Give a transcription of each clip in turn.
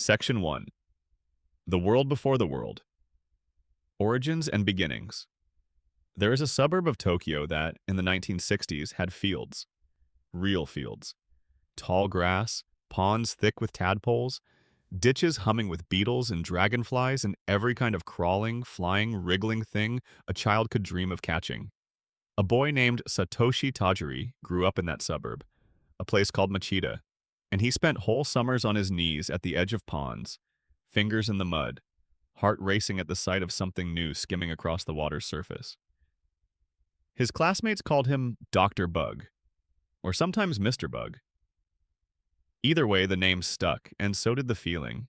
Section 1. The World Before the World. Origins and Beginnings. There is a suburb of Tokyo that, in the 1960s, had fields. Real fields. Tall grass, ponds thick with tadpoles, ditches humming with beetles and dragonflies and every kind of crawling, flying, wriggling thing a child could dream of catching. A boy named Satoshi Tajiri grew up in that suburb, a place called Machida, and he spent whole summers on his knees at the edge of ponds, fingers in the mud, heart racing at the sight of something new skimming across the water's surface. His classmates called him Dr. Bug, or sometimes Mr. Bug. Either way, the name stuck, and so did the feeling.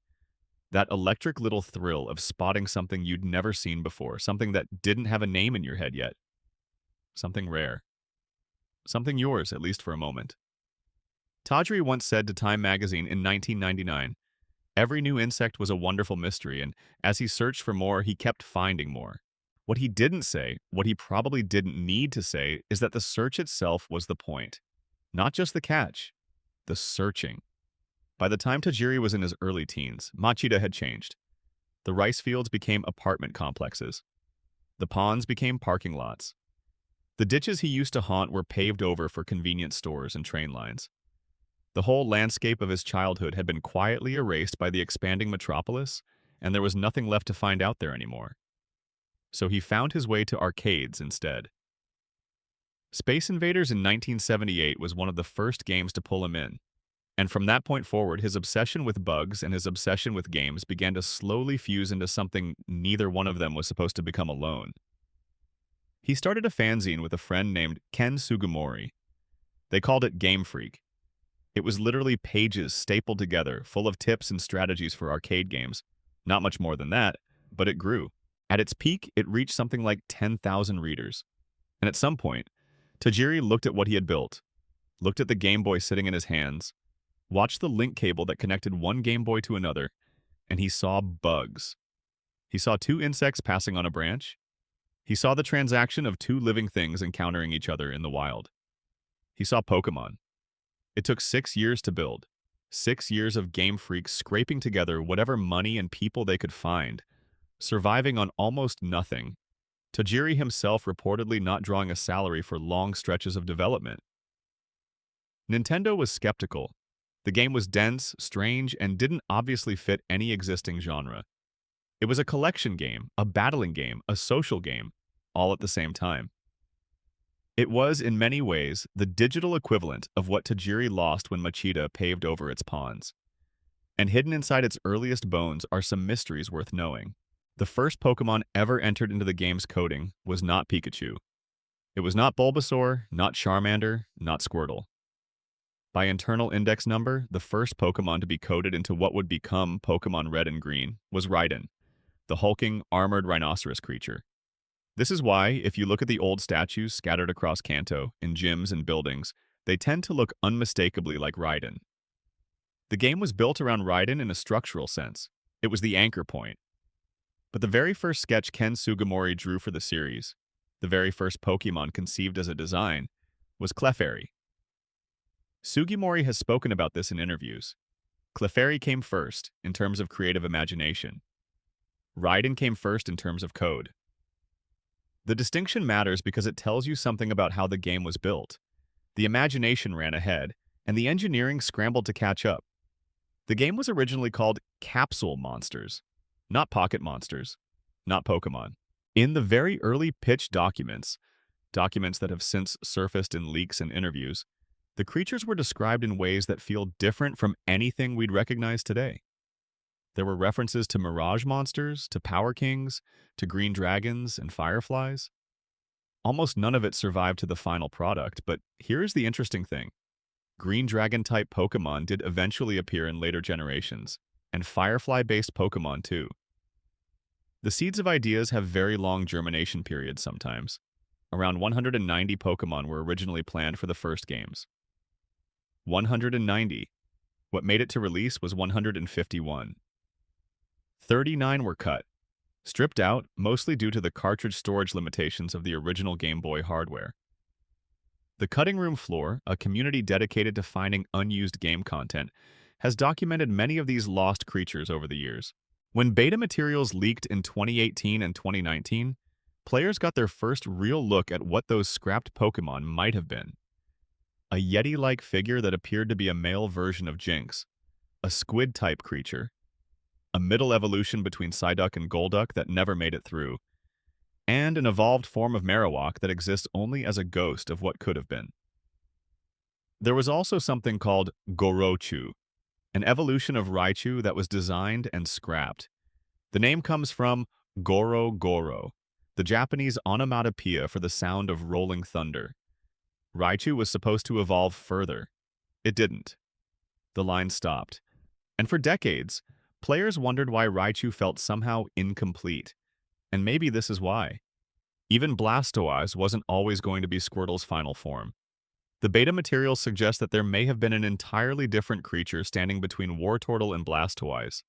That electric little thrill of spotting something you'd never seen before, something that didn't have a name in your head yet. Something rare. Something yours, at least for a moment. Tajiri once said to Time magazine in 1999, every new insect was a wonderful mystery, and as he searched for more, he kept finding more. What he didn't say, what he probably didn't need to say, is that the search itself was the point. Not just the catch, the searching. By the time Tajiri was in his early teens, Machida had changed. The rice fields became apartment complexes. The ponds became parking lots. The ditches he used to haunt were paved over for convenience stores and train lines. The whole landscape of his childhood had been quietly erased by the expanding metropolis, and there was nothing left to find out there anymore. So he found his way to arcades instead. Space Invaders in 1978 was one of the first games to pull him in, and from that point forward, his obsession with bugs and his obsession with games began to slowly fuse into something neither one of them was supposed to become alone. He started a fanzine with a friend named Ken Sugimori. They called it Game Freak. It was literally pages stapled together, full of tips and strategies for arcade games. Not much more than that, but it grew. At its peak, it reached something like 10,000 readers. And at some point, Tajiri looked at what he had built, looked at the Game Boy sitting in his hands, watched the link cable that connected one Game Boy to another, and he saw bugs. He saw two insects passing on a branch. He saw the transaction of two living things encountering each other in the wild. He saw Pokémon. It took 6 years to build. 6 years of Game Freaks scraping together whatever money and people they could find, surviving on almost nothing. Tajiri himself reportedly not drawing a salary for long stretches of development. Nintendo was skeptical. The game was dense, strange, and didn't obviously fit any existing genre. It was a collection game, a battling game, a social game, all at the same time. It was, in many ways, the digital equivalent of what Tajiri lost when Machida paved over its ponds. And hidden inside its earliest bones are some mysteries worth knowing. The first Pokémon ever entered into the game's coding was not Pikachu. It was not Bulbasaur, not Charmander, not Squirtle. By internal index number, the first Pokémon to be coded into what would become Pokémon Red and Green was Raiden, the hulking, armored rhinoceros creature. This is why, if you look at the old statues scattered across Kanto, in gyms and buildings, they tend to look unmistakably like Raiden. The game was built around Raiden in a structural sense. It was the anchor point. But the very first sketch Ken Sugimori drew for the series, the very first Pokémon conceived as a design, was Clefairy. Sugimori has spoken about this in interviews. Clefairy came first, in terms of creative imagination. Raiden came first in terms of code. The distinction matters because it tells you something about how the game was built. The imagination ran ahead, and the engineering scrambled to catch up. The game was originally called Capsule Monsters, not Pocket Monsters, not Pokémon. In the very early pitch documents that have since surfaced in leaks and interviews, the creatures were described in ways that feel different from anything we'd recognize today. There were references to Mirage monsters, to Power Kings, to green dragons and fireflies. Almost none of it survived to the final product, but here's the interesting thing. Green dragon-type Pokémon did eventually appear in later generations, and firefly-based Pokémon too. The seeds of ideas have very long germination periods sometimes. Around 190 Pokémon were originally planned for the first games. 190. What made it to release was 151. 39 were cut, stripped out mostly due to the cartridge storage limitations of the original Game Boy hardware. The Cutting Room Floor, a community dedicated to finding unused game content, has documented many of these lost creatures over the years. When beta materials leaked in 2018 and 2019, players got their first real look at what those scrapped Pokémon might have been. A Yeti-like figure that appeared to be a male version of Jinx, a squid-type creature, a middle evolution between Psyduck and Golduck that never made it through, and an evolved form of Marowak that exists only as a ghost of what could have been. There was also something called Gorochu, an evolution of Raichu that was designed and scrapped. The name comes from Goro Goro, the Japanese onomatopoeia for the sound of rolling thunder. Raichu was supposed to evolve further. It didn't. The line stopped. And for decades, players wondered why Raichu felt somehow incomplete. And maybe this is why. Even Blastoise wasn't always going to be Squirtle's final form. The beta materials suggest that there may have been an entirely different creature standing between Wartortle and Blastoise,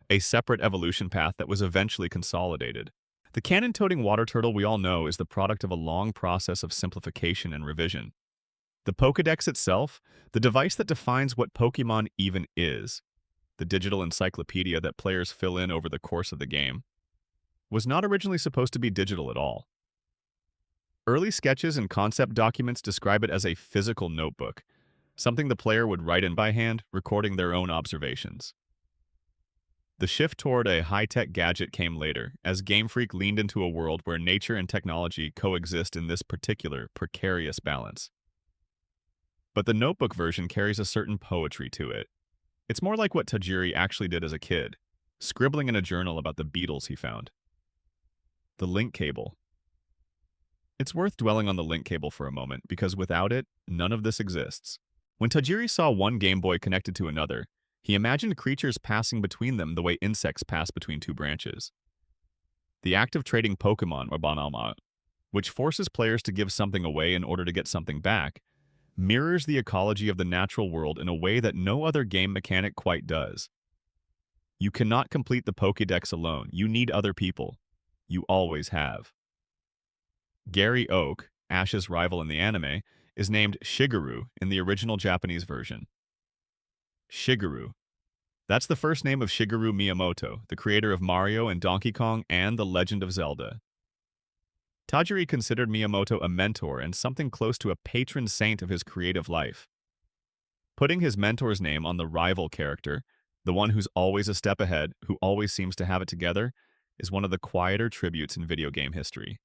a separate evolution path that was eventually consolidated. The cannon-toting water turtle we all know is the product of a long process of simplification and revision. The Pokédex itself, the device that defines what Pokémon even is, the digital encyclopedia that players fill in over the course of the game, was not originally supposed to be digital at all. Early sketches and concept documents describe it as a physical notebook, something the player would write in by hand, recording their own observations. The shift toward a high-tech gadget came later, as Game Freak leaned into a world where nature and technology coexist in this particular, precarious balance. But the notebook version carries a certain poetry to it. It's more like what Tajiri actually did as a kid, scribbling in a journal about the beetles he found. The link cable. It's worth dwelling on the link cable for a moment, because without it, none of this exists. When Tajiri saw one Game Boy connected to another, he imagined creatures passing between them the way insects pass between two branches. The act of trading Pokémon, or Banama, which forces players to give something away in order to get something back, mirrors the ecology of the natural world in a way that no other game mechanic quite does. You cannot complete the Pokédex alone. You need other people. You always have. Gary Oak, Ash's rival in the anime, is named Shigeru in the original Japanese version. Shigeru. That's the first name of Shigeru Miyamoto, the creator of Mario and Donkey Kong and The Legend of Zelda. Tajiri considered Miyamoto a mentor and something close to a patron saint of his creative life. Putting his mentor's name on the rival character, the one who's always a step ahead, who always seems to have it together, is one of the quieter tributes in video game history.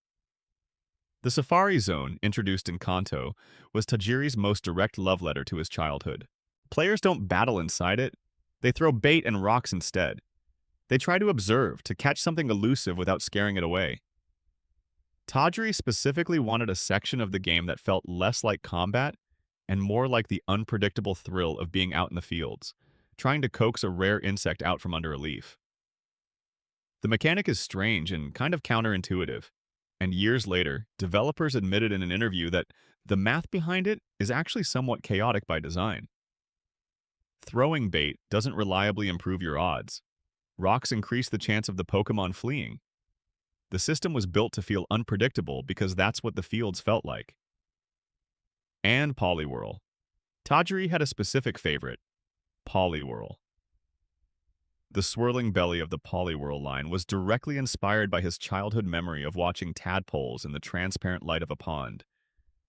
The Safari Zone, introduced in Kanto, was Tajiri's most direct love letter to his childhood. Players don't battle inside it. They throw bait and rocks instead. They try to observe, to catch something elusive without scaring it away. Tajiri specifically wanted a section of the game that felt less like combat and more like the unpredictable thrill of being out in the fields, trying to coax a rare insect out from under a leaf. The mechanic is strange and kind of counterintuitive, and years later, developers admitted in an interview that the math behind it is actually somewhat chaotic by design. Throwing bait doesn't reliably improve your odds. Rocks increase the chance of the Pokémon fleeing. The system was built to feel unpredictable because that's what the fields felt like. And Poliwhirl. Tajiri had a specific favorite, Poliwhirl. The swirling belly of the Poliwhirl line was directly inspired by his childhood memory of watching tadpoles in the transparent light of a pond,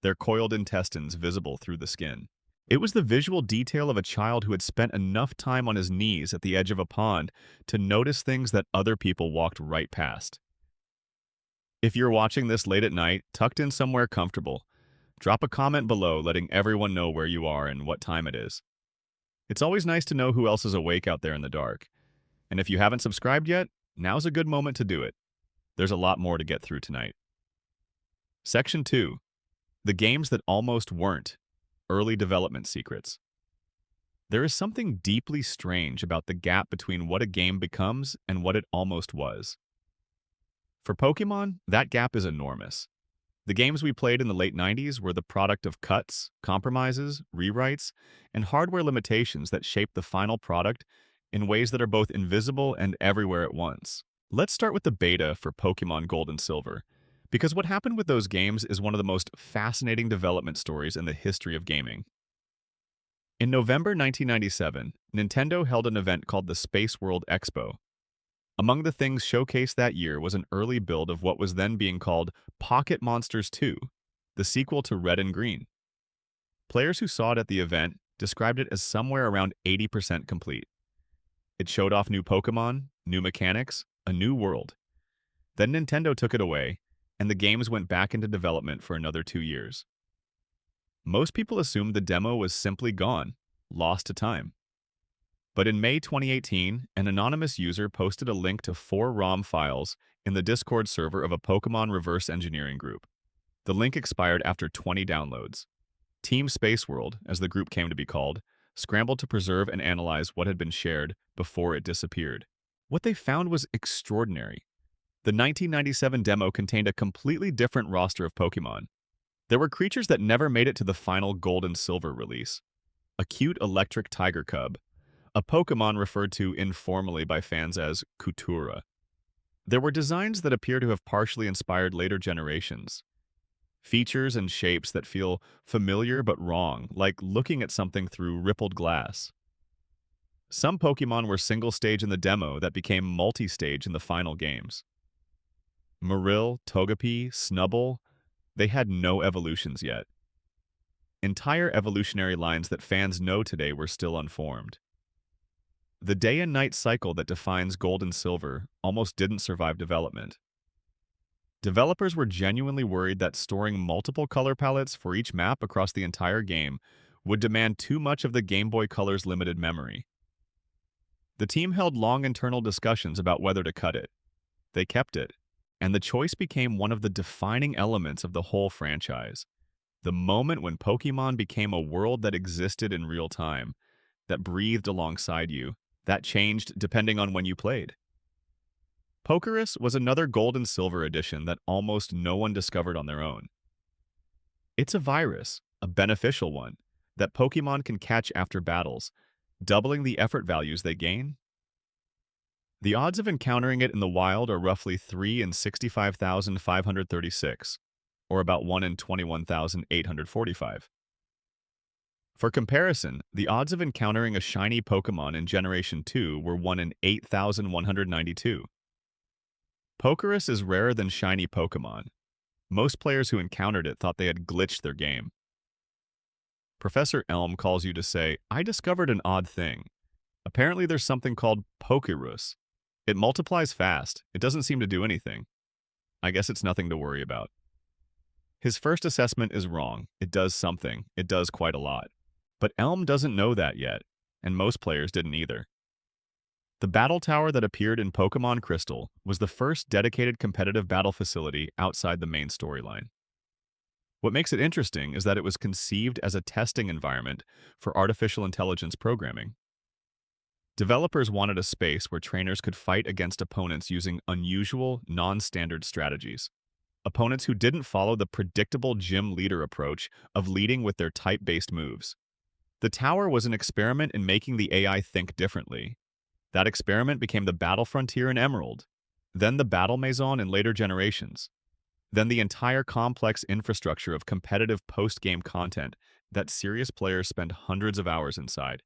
their coiled intestines visible through the skin. It was the visual detail of a child who had spent enough time on his knees at the edge of a pond to notice things that other people walked right past. If you're watching this late at night, tucked in somewhere comfortable, drop a comment below letting everyone know where you are and what time it is. It's always nice to know who else is awake out there in the dark. And if you haven't subscribed yet, now's a good moment to do it. There's a lot more to get through tonight. Section 2. The games that almost weren't. Early development secrets. There is something deeply strange about the gap between what a game becomes and what it almost was. For Pokémon, that gap is enormous. The games we played in the late 90s were the product of cuts, compromises, rewrites, and hardware limitations that shaped the final product in ways that are both invisible and everywhere at once. Let's start with the beta for Pokémon Gold and Silver, because what happened with those games is one of the most fascinating development stories in the history of gaming. In November 1997, Nintendo held an event called the Space World Expo. Among the things showcased that year was an early build of what was then being called Pocket Monsters 2, the sequel to Red and Green. Players who saw it at the event described it as somewhere around 80% complete. It showed off new Pokémon, new mechanics, a new world. Then Nintendo took it away, and the games went back into development for another 2 years. Most people assumed the demo was simply gone, lost to time. But in May 2018, an anonymous user posted a link to 4 ROM files in the Discord server of a Pokémon reverse engineering group. The link expired after 20 downloads. Team Space World, as the group came to be called, scrambled to preserve and analyze what had been shared before it disappeared. What they found was extraordinary. The 1997 demo contained a completely different roster of Pokémon. There were creatures that never made it to the final Gold and Silver release. A cute electric tiger cub, a Pokémon referred to informally by fans as Coutura. There were designs that appear to have partially inspired later generations. Features and shapes that feel familiar but wrong, like looking at something through rippled glass. Some Pokémon were single-stage in the demo that became multi-stage in the final games. Marill, Togepi, Snubbull, they had no evolutions yet. Entire evolutionary lines that fans know today were still unformed. The day and night cycle that defines Gold and Silver almost didn't survive development. Developers were genuinely worried that storing multiple color palettes for each map across the entire game would demand too much of the Game Boy Color's limited memory. The team held long internal discussions about whether to cut it. They kept it, and the choice became one of the defining elements of the whole franchise. The moment when Pokémon became a world that existed in real time, that breathed alongside you, that changed depending on when you played. Pokerus was another Gold and Silver edition that almost no one discovered on their own. It's a virus, a beneficial one, that Pokémon can catch after battles, doubling the effort values they gain. The odds of encountering it in the wild are roughly 3 in 65,536, or about 1 in 21,845. For comparison, the odds of encountering a shiny Pokémon in Generation 2 were 1 in 8,192. Pokerus is rarer than shiny Pokémon. Most players who encountered it thought they had glitched their game. Professor Elm calls you to say, "I discovered an odd thing. Apparently there's something called Pokerus. It multiplies fast. It doesn't seem to do anything. I guess it's nothing to worry about." His first assessment is wrong. It does something. It does quite a lot. But Elm doesn't know that yet, and most players didn't either. The battle tower that appeared in Pokémon Crystal was the first dedicated competitive battle facility outside the main storyline. What makes it interesting is that it was conceived as a testing environment for artificial intelligence programming. Developers wanted a space where trainers could fight against opponents using unusual, non-standard strategies. Opponents who didn't follow the predictable gym leader approach of leading with their type-based moves. The tower was an experiment in making the AI think differently. That experiment became the Battle Frontier in Emerald, then the Battle Maison in later generations, then the entire complex infrastructure of competitive post-game content that serious players spend hundreds of hours inside.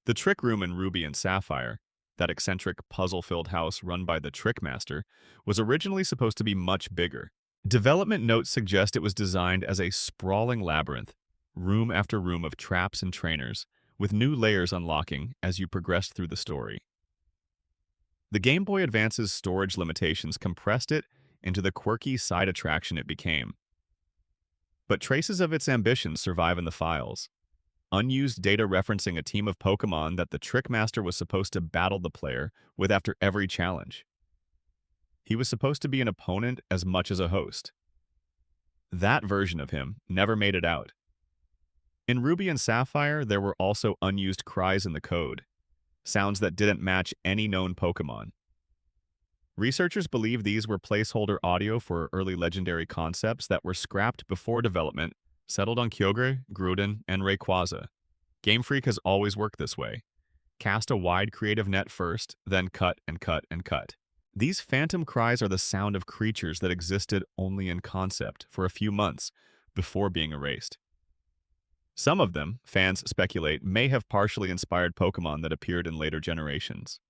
The Trick Room in Ruby and Sapphire, that eccentric puzzle-filled house run by the Trick Master, was originally supposed to be much bigger. Development notes suggest it was designed as a sprawling labyrinth, room after room of traps and trainers, with new layers unlocking as you progressed through the story. The Game Boy Advance's storage limitations compressed it into the quirky side attraction it became. But traces of its ambitions survive in the files. Unused data referencing a team of Pokémon that the Trick Master was supposed to battle the player with after every challenge. He was supposed to be an opponent as much as a host. That version of him never made it out. In Ruby and Sapphire, there were also unused cries in the code, sounds that didn't match any known Pokémon. Researchers believe these were placeholder audio for early legendary concepts that were scrapped before development, settled on Kyogre, Groudon, and Rayquaza. Game Freak has always worked this way. Cast a wide creative net first, then cut and cut and cut. These phantom cries are the sound of creatures that existed only in concept for a few months before being erased. Some of them, fans speculate, may have partially inspired Pokémon that appeared in later generations.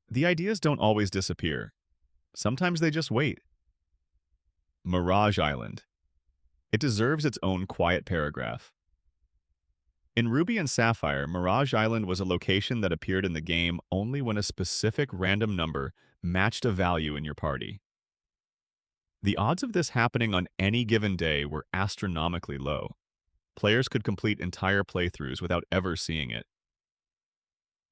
The ideas don't always disappear. Sometimes they just wait. Mirage Island. It deserves its own quiet paragraph. In Ruby and Sapphire, Mirage Island was a location that appeared in the game only when a specific random number matched a value in your party. The odds of this happening on any given day were astronomically low. Players could complete entire playthroughs without ever seeing it.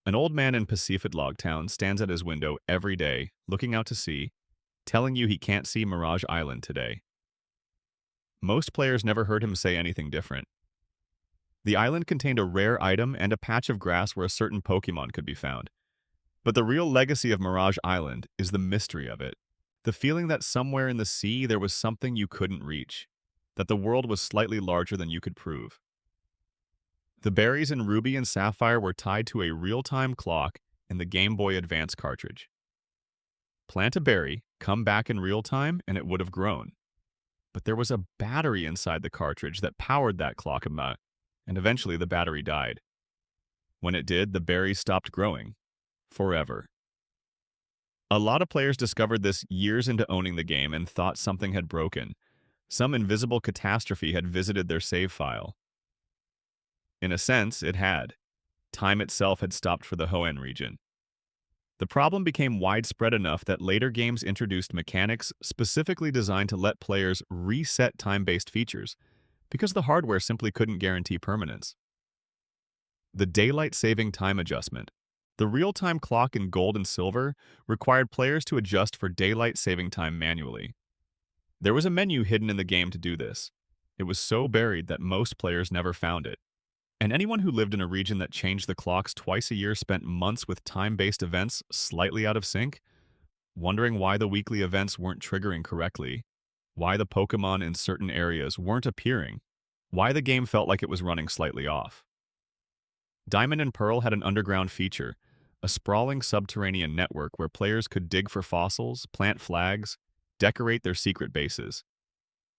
An old man in Log Town stands at his window every day, looking out to sea, telling you he can't see Mirage Island today. Most players never heard him say anything different. The island contained a rare item and a patch of grass where a certain Pokémon could be found. But the real legacy of Mirage Island is the mystery of it. The feeling that somewhere in the sea there was something you couldn't reach, that the world was slightly larger than you could prove. The berries in Ruby and Sapphire were tied to a real-time clock in the Game Boy Advance cartridge. Plant a berry, come back in real time, and it would have grown. But there was a battery inside the cartridge that powered that clock and eventually the battery died. When it did, the berries stopped growing. Forever. A lot of players discovered this years into owning the game and thought something had broken. Some invisible catastrophe had visited their save file. In a sense, it had. Time itself had stopped for the Hoenn region. The problem became widespread enough that later games introduced mechanics specifically designed to let players reset time-based features, because the hardware simply couldn't guarantee permanence. The daylight saving time adjustment. The real-time clock in Gold and Silver required players to adjust for daylight saving time manually. There was a menu hidden in the game to do this. It was so buried that most players never found it. And anyone who lived in a region that changed the clocks twice a year spent months with time-based events slightly out of sync, wondering why the weekly events weren't triggering correctly, why the Pokémon in certain areas weren't appearing, why the game felt like it was running slightly off. Diamond and Pearl had an underground feature, a sprawling subterranean network where players could dig for fossils, plant flags, decorate their secret bases.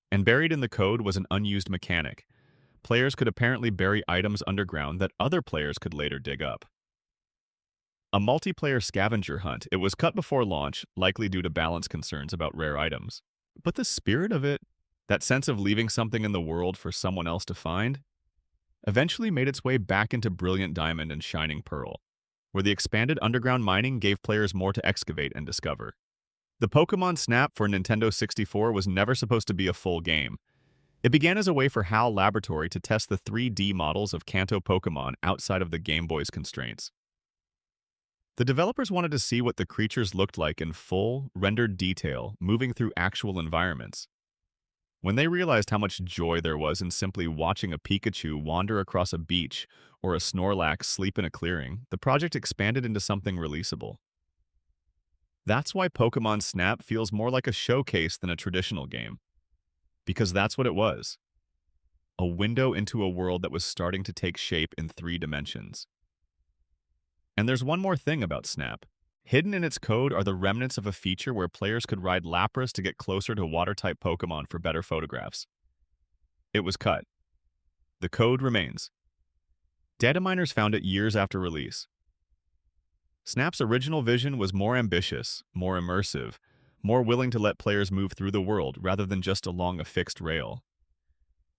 And buried in the code was an unused mechanic. Players could apparently bury items underground that other players could later dig up. A multiplayer scavenger hunt, it was cut before launch, likely due to balance concerns about rare items. But the spirit of it, that sense of leaving something in the world for someone else to find, eventually made its way back into Brilliant Diamond and Shining Pearl, where the expanded underground mining gave players more to excavate and discover. The Pokémon Snap for Nintendo 64 was never supposed to be a full game. It began as a way for HAL Laboratory to test the 3D models of Kanto Pokémon outside of the Game Boy's constraints. The developers wanted to see what the creatures looked like in full, rendered detail, moving through actual environments. When they realized how much joy there was in simply watching a Pikachu wander across a beach or a Snorlax sleep in a clearing, the project expanded into something releasable. That's why Pokémon Snap feels more like a showcase than a traditional game. Because that's what it was. A window into a world that was starting to take shape in 3 dimensions. And there's one more thing about Snap. Hidden in its code are the remnants of a feature where players could ride Lapras to get closer to water-type Pokémon for better photographs. It was cut. The code remains. Data miners found it years after release. Snap's original vision was more ambitious, more immersive, more willing to let players move through the world rather than just along a fixed rail.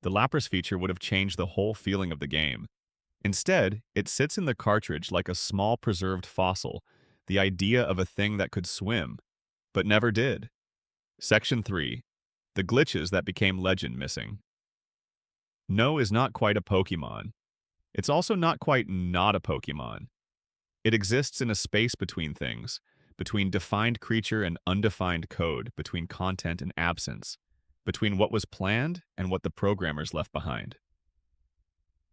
The Lapras feature would have changed the whole feeling of the game. Instead, it sits in the cartridge like a small preserved fossil, the idea of a thing that could swim, but never did. Section 3. The glitches that became legend missing. No is not quite a Pokémon. It's also not quite not a Pokémon. It exists in a space between things, between defined creature and undefined code, between content and absence, between what was planned and what the programmers left behind.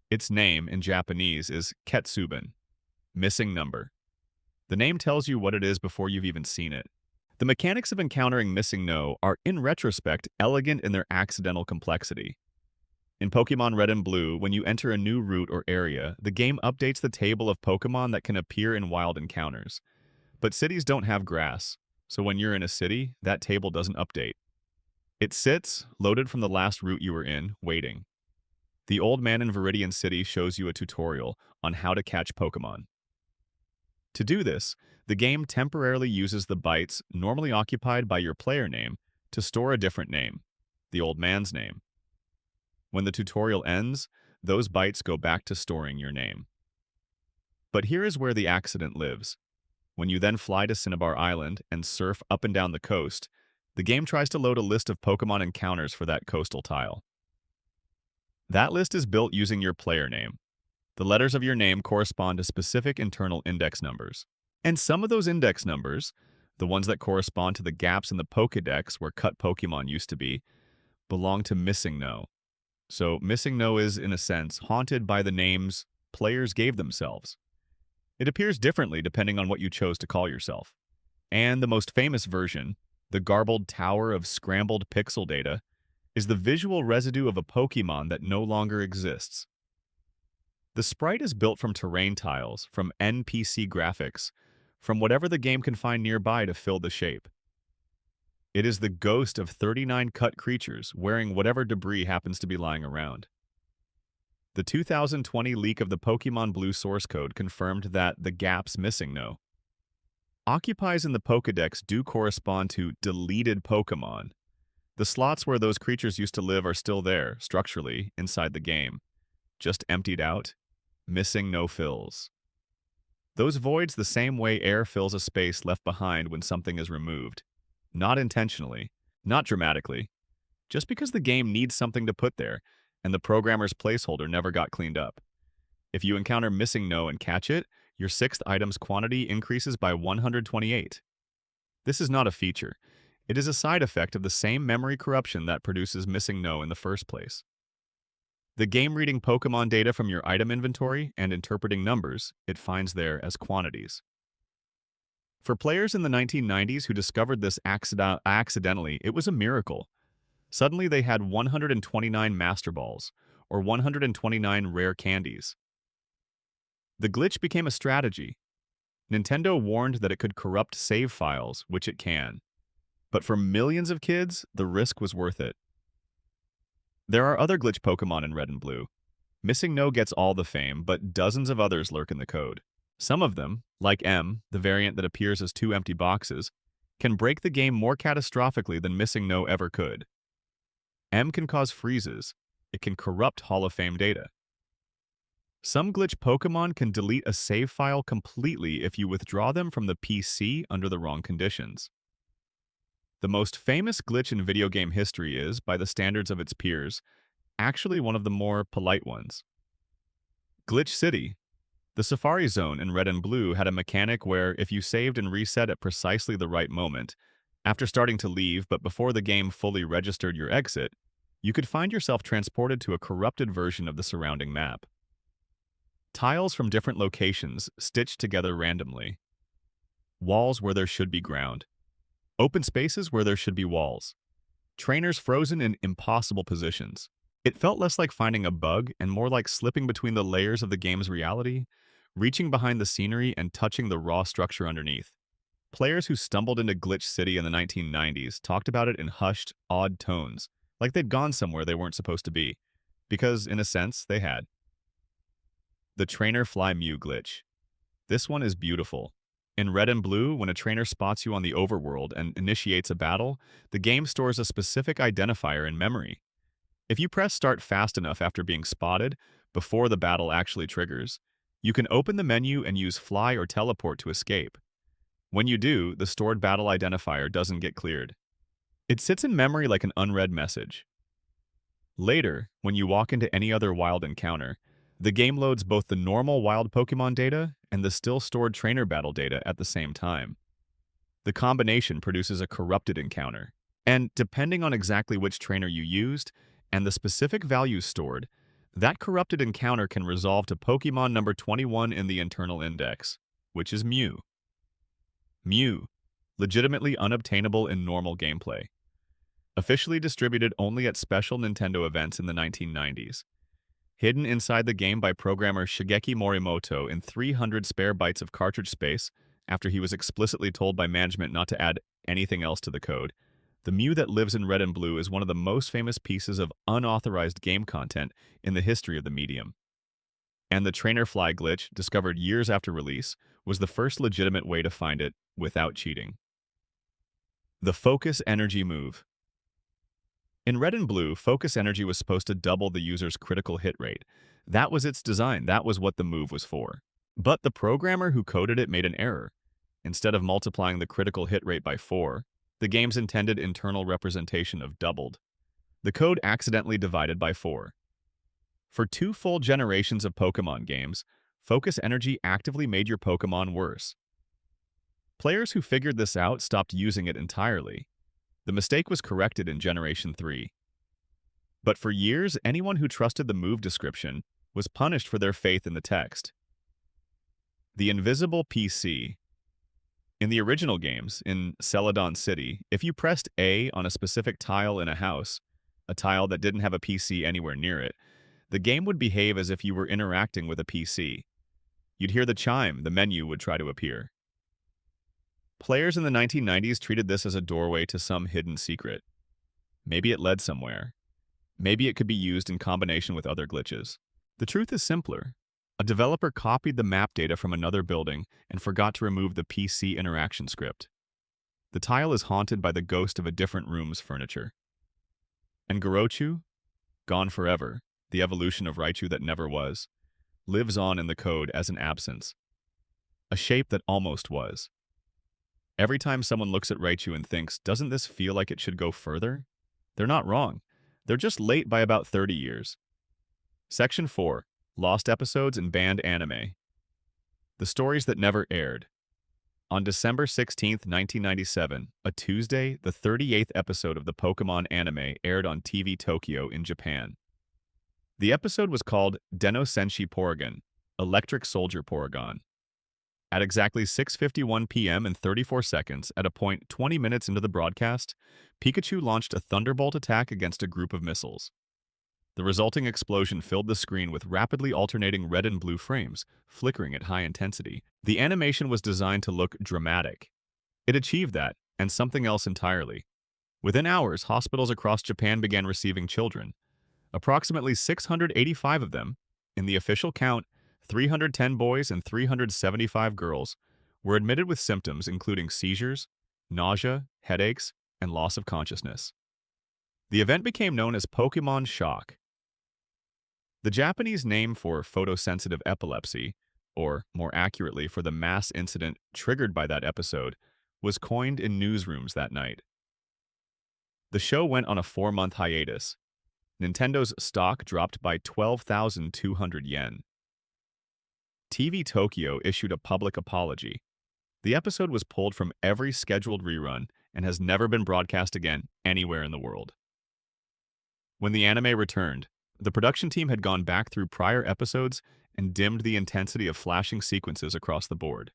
Its name, in Japanese, is Ketsuben, missing number. The name tells you what it is before you've even seen it. The mechanics of encountering missing no are, in retrospect, elegant in their accidental complexity. In Pokémon Red and Blue, when you enter a new route or area, the game updates the table of Pokémon that can appear in wild encounters. But cities don't have grass, so when you're in a city, that table doesn't update. It sits, loaded from the last route you were in, waiting. The old man in Viridian City shows you a tutorial on how to catch Pokémon. To do this, the game temporarily uses the bytes normally occupied by your player name to store a different name, the old man's name. When the tutorial ends, those bytes go back to storing your name. But here is where the accident lives. When you then fly to Cinnabar Island and surf up and down the coast, the game tries to load a list of Pokémon encounters for that coastal tile. That list is built using your player name. The letters of your name correspond to specific internal index numbers. And some of those index numbers, the ones that correspond to the gaps in the Pokédex where cut Pokémon used to be, belong to Missing No. So Missing No is, in a sense, haunted by the names players gave themselves. It appears differently depending on what you chose to call yourself. And the most famous version, the garbled tower of scrambled pixel data, is the visual residue of a Pokémon that no longer exists. The sprite is built from terrain tiles, from NPC graphics, from whatever the game can find nearby to fill the shape. It is the ghost of 39 cut creatures wearing whatever debris happens to be lying around. The 2020 leak of the Pokémon Blue source code confirmed that the gaps Missing No occupies in the Pokédex do correspond to deleted Pokémon. The slots where those creatures used to live are still there, structurally, inside the game. Just emptied out, Missing No fills. Those voids the same way air fills a space left behind when something is removed. Not intentionally, not dramatically, just because the game needs something to put there, and the programmer's placeholder never got cleaned up. If you encounter Missing No and catch it, your sixth item's quantity increases by 128. This is not a feature. It is a side effect of the same memory corruption that produces Missing No in the first place. The game reading Pokémon data from your item inventory and interpreting numbers it finds there as quantities. For players in the 1990s who discovered this accidentally, it was a miracle. Suddenly they had 129 Master Balls, or 129 rare candies. The glitch became a strategy. Nintendo warned that it could corrupt save files, which it can. But for millions of kids, the risk was worth it. There are other glitch Pokémon in Red and Blue. Missing No gets all the fame, but dozens of others lurk in the code. Some of them, like M, the variant that appears as two empty boxes, can break the game more catastrophically than Missing No ever could. M can cause freezes. It can corrupt Hall of Fame data. Some glitch Pokémon can delete a save file completely if you withdraw them from the PC under the wrong conditions. The most famous glitch in video game history is, by the standards of its peers, actually one of the more polite ones. Glitch City. The Safari Zone in Red and Blue had a mechanic where if you saved and reset at precisely the right moment, after starting to leave but before the game fully registered your exit, you could find yourself transported to a corrupted version of the surrounding map. Tiles from different locations stitched together randomly. Walls where there should be ground. Open spaces where there should be walls. Trainers frozen in impossible positions. It felt less like finding a bug and more like slipping between the layers of the game's reality, reaching behind the scenery and touching the raw structure underneath. Players who stumbled into Glitch City in the 1990s talked about it in hushed, odd tones, like they'd gone somewhere they weren't supposed to be, because, in a sense, they had. The Trainer Fly Mew glitch. This one is beautiful. In Red and Blue, when a trainer spots you on the overworld and initiates a battle, the game stores a specific identifier in memory. If you press start fast enough after being spotted, before the battle actually triggers, you can open the menu and use fly or teleport to escape. When you do, the stored battle identifier doesn't get cleared. It sits in memory like an unread message. Later, when you walk into any other wild encounter, the game loads both the normal wild Pokémon data and the still stored trainer battle data at the same time. The combination produces a corrupted encounter, and depending on exactly which trainer you used and the specific values stored, that corrupted encounter can resolve to Pokémon number 21 in the internal index, which is Mew. Mew, legitimately unobtainable in normal gameplay. Officially distributed only at special Nintendo events in the 1990s. Hidden inside the game by programmer Shigeki Morimoto in 300 spare bytes of cartridge space after he was explicitly told by management not to add anything else to the code, The Mew that lives in red and blue is one of the most famous pieces of unauthorized game content in the history of the medium. And the trainer fly glitch, discovered years after release, was the first legitimate way to find it without cheating. The Focus Energy move. In red and blue, Focus Energy was supposed to double the user's critical hit rate. That was its design, that was what the move was for. But the programmer who coded it made an error. Instead of multiplying the critical hit rate by 4, the game's intended internal representation of doubled. The code accidentally divided by 4. For 2 full generations of Pokémon games, Focus Energy actively made your Pokémon worse. Players who figured this out stopped using it entirely. The mistake was corrected in Generation 3. But for years, anyone who trusted the move description was punished for their faith in the text. The Invisible PC. In the original games, in Celadon City, if you pressed A on a specific tile in a house, a tile that didn't have a PC anywhere near it, the game would behave as if you were interacting with a PC. You'd hear the chime, the menu would try to appear. Players in the 1990s treated this as a doorway to some hidden secret. Maybe it led somewhere. Maybe it could be used in combination with other glitches. The truth is simpler. A developer copied the map data from another building and forgot to remove the PC interaction script. The tile is haunted by the ghost of a different room's furniture. And Gorochu, gone forever, the evolution of Raichu that never was, lives on in the code as an absence. A shape that almost was. Every time someone looks at Raichu and thinks, doesn't this feel like it should go further? They're not wrong. They're just late by about 30 years. Section 4. Lost episodes and banned anime. The stories that never aired. On December 16, 1997, a Tuesday, the 38th episode of the Pokémon anime aired on TV Tokyo in Japan. The episode was called Deno Senshi Porygon, Electric Soldier Porygon. At exactly 6:51 p.m. and 34 seconds, at a point 20 minutes into the broadcast, Pikachu launched a thunderbolt attack against a group of missiles. The resulting explosion filled the screen with rapidly alternating red and blue frames, flickering at high intensity. The animation was designed to look dramatic. It achieved that, and something else entirely. Within hours, hospitals across Japan began receiving children. Approximately 685 of them, in the official count, 310 boys and 375 girls, were admitted with symptoms including seizures, nausea, headaches, and loss of consciousness. The event became known as Pokémon Shock. The Japanese name for photosensitive epilepsy, or more accurately for the mass incident triggered by that episode, was coined in newsrooms that night. The show went on a 4-month hiatus. Nintendo's stock dropped by 12,200 yen. TV Tokyo issued a public apology. The episode was pulled from every scheduled rerun and has never been broadcast again anywhere in the world. When the anime returned, the production team had gone back through prior episodes and dimmed the intensity of flashing sequences across the board.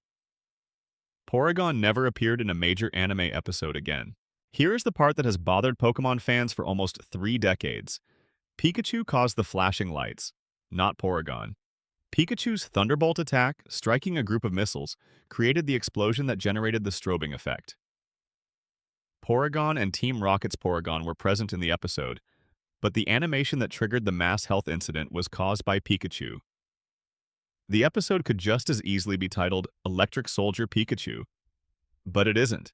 Porygon never appeared in a major anime episode again. Here is the part that has bothered Pokémon fans for almost 3 decades. Pikachu caused the flashing lights, not Porygon. Pikachu's Thunderbolt attack, striking a group of missiles, created the explosion that generated the strobing effect. Porygon and Team Rocket's Porygon were present in the episode, but the animation that triggered the mass health incident was caused by Pikachu. The episode could just as easily be titled Electric Soldier Pikachu, but it isn't.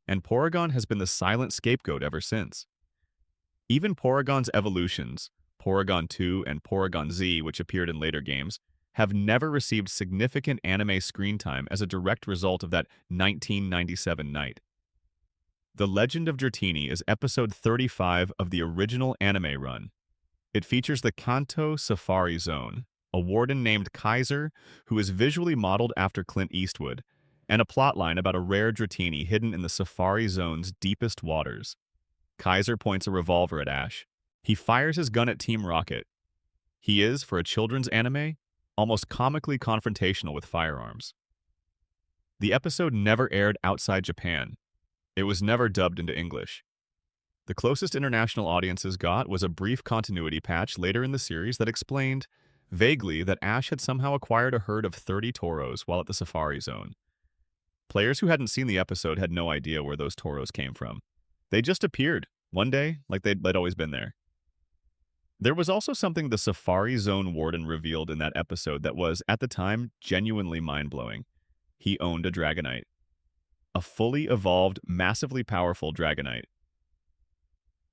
And Porygon has been the silent scapegoat ever since. Even Porygon's evolutions, Porygon 2 and Porygon Z, which appeared in later games, have never received significant anime screen time as a direct result of that 1997 night. The Legend of Dratini is episode 35 of the original anime run. It features the Kanto Safari Zone, a warden named Kaiser who is visually modeled after Clint Eastwood, and a plotline about a rare Dratini hidden in the Safari Zone's deepest waters. Kaiser points a revolver at Ash. He fires his gun at Team Rocket. He is, for a children's anime, almost comically confrontational with firearms. The episode never aired outside Japan. It was never dubbed into English. The closest international audiences got was a brief continuity patch later in the series that explained, vaguely, that Ash had somehow acquired a herd of 30 toros while at the Safari Zone. Players who hadn't seen the episode had no idea where those toros came from. They just appeared one day like they'd always been there. There was also something the Safari Zone warden revealed in that episode that was, at the time, genuinely mind-blowing. He owned a Dragonite. A fully evolved, massively powerful Dragonite.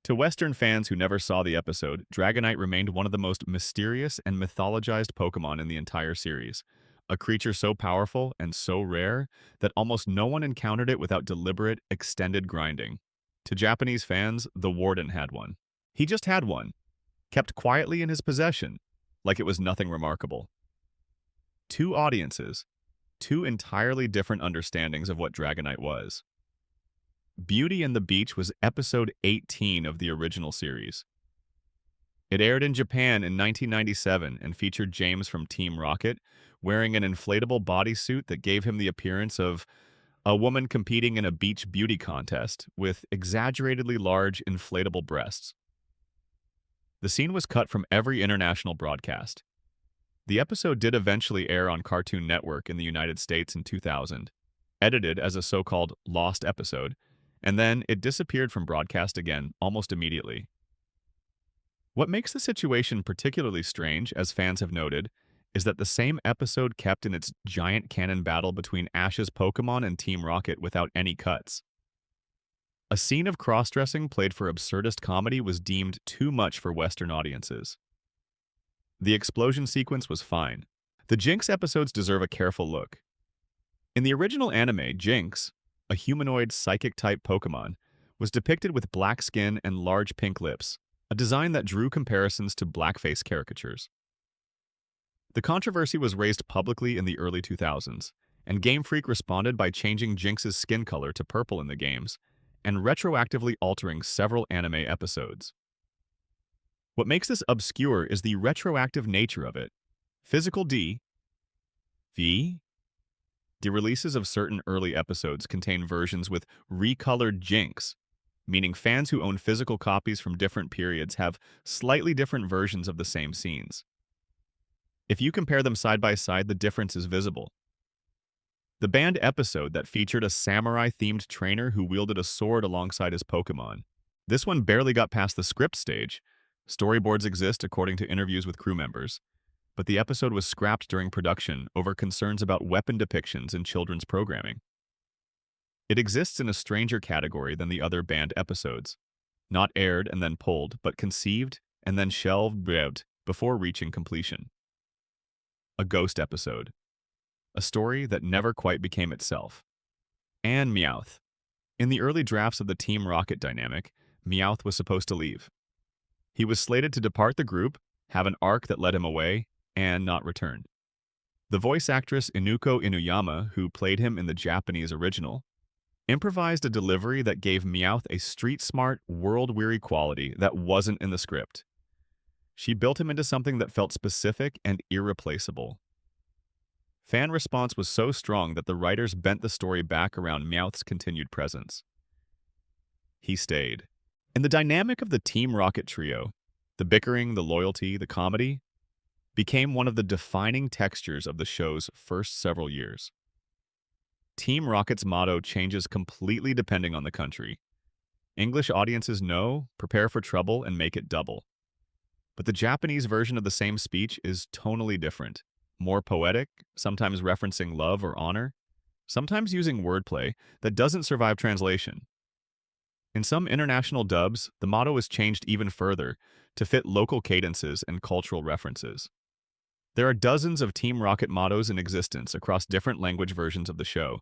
To Western fans who never saw the episode, Dragonite remained one of the most mysterious and mythologized Pokémon in the entire series. A creature so powerful and so rare that almost no one encountered it without deliberate, extended grinding. To Japanese fans, the Warden had one. He just had one, kept quietly in his possession, like it was nothing remarkable. Two audiences, two entirely different understandings of what Dragonite was. Beauty and the Beach was episode 18 of the original series. It aired in Japan in 1997 and featured James from Team Rocket wearing an inflatable bodysuit that gave him the appearance of a woman competing in a beach beauty contest with exaggeratedly large inflatable breasts. The scene was cut from every international broadcast. The episode did eventually air on Cartoon Network in the United States in 2000, edited as a so-called lost episode, and then it disappeared from broadcast again almost immediately. What makes the situation particularly strange, as fans have noted, is that the same episode kept in its giant canon battle between Ash's Pokémon and Team Rocket without any cuts. A scene of cross-dressing played for absurdist comedy was deemed too much for Western audiences. The explosion sequence was fine. The Jinx episodes deserve a careful look. In the original anime, Jinx, a humanoid psychic-type Pokémon, was depicted with black skin and large pink lips, a design that drew comparisons to blackface caricatures. The controversy was raised publicly in the early 2000s, and Game Freak responded by changing Jinx's skin color to purple in the games, and retroactively altering several anime episodes. What makes this obscure is the retroactive nature of it. Physical D, V, the releases of certain early episodes contain versions with recolored Jinx, meaning fans who own physical copies from different periods have slightly different versions of the same scenes. If you compare them side by side, the difference is visible. The banned episode that featured a samurai-themed trainer who wielded a sword alongside his Pokémon. This one barely got past the script stage. Storyboards exist according to interviews with crew members, but the episode was scrapped during production over concerns about weapon depictions in children's programming. It exists in a stranger category than the other banned episodes, not aired and then pulled, but conceived and then shelved before reaching completion. A ghost episode. A story that never quite became itself. And Meowth. In the early drafts of the Team Rocket dynamic, Meowth was supposed to leave. He was slated to depart the group, have an arc that led him away, and not return. The voice actress Inuko Inuyama, who played him in the Japanese original, improvised a delivery that gave Meowth a street-smart, world-weary quality that wasn't in the script. She built him into something that felt specific and irreplaceable. Fan response was so strong that the writers bent the story back around Meowth's continued presence. He stayed. In the dynamic of the Team Rocket trio, the bickering, the loyalty, the comedy, became one of the defining textures of the show's first several years. Team Rocket's motto changes completely depending on the country. English audiences know, prepare for trouble, and make it double. But the Japanese version of the same speech is tonally different, more poetic, sometimes referencing love or honor, sometimes using wordplay that doesn't survive translation. In some international dubs, the motto is changed even further to fit local cadences and cultural references. There are dozens of Team Rocket mottos in existence across different language versions of the show,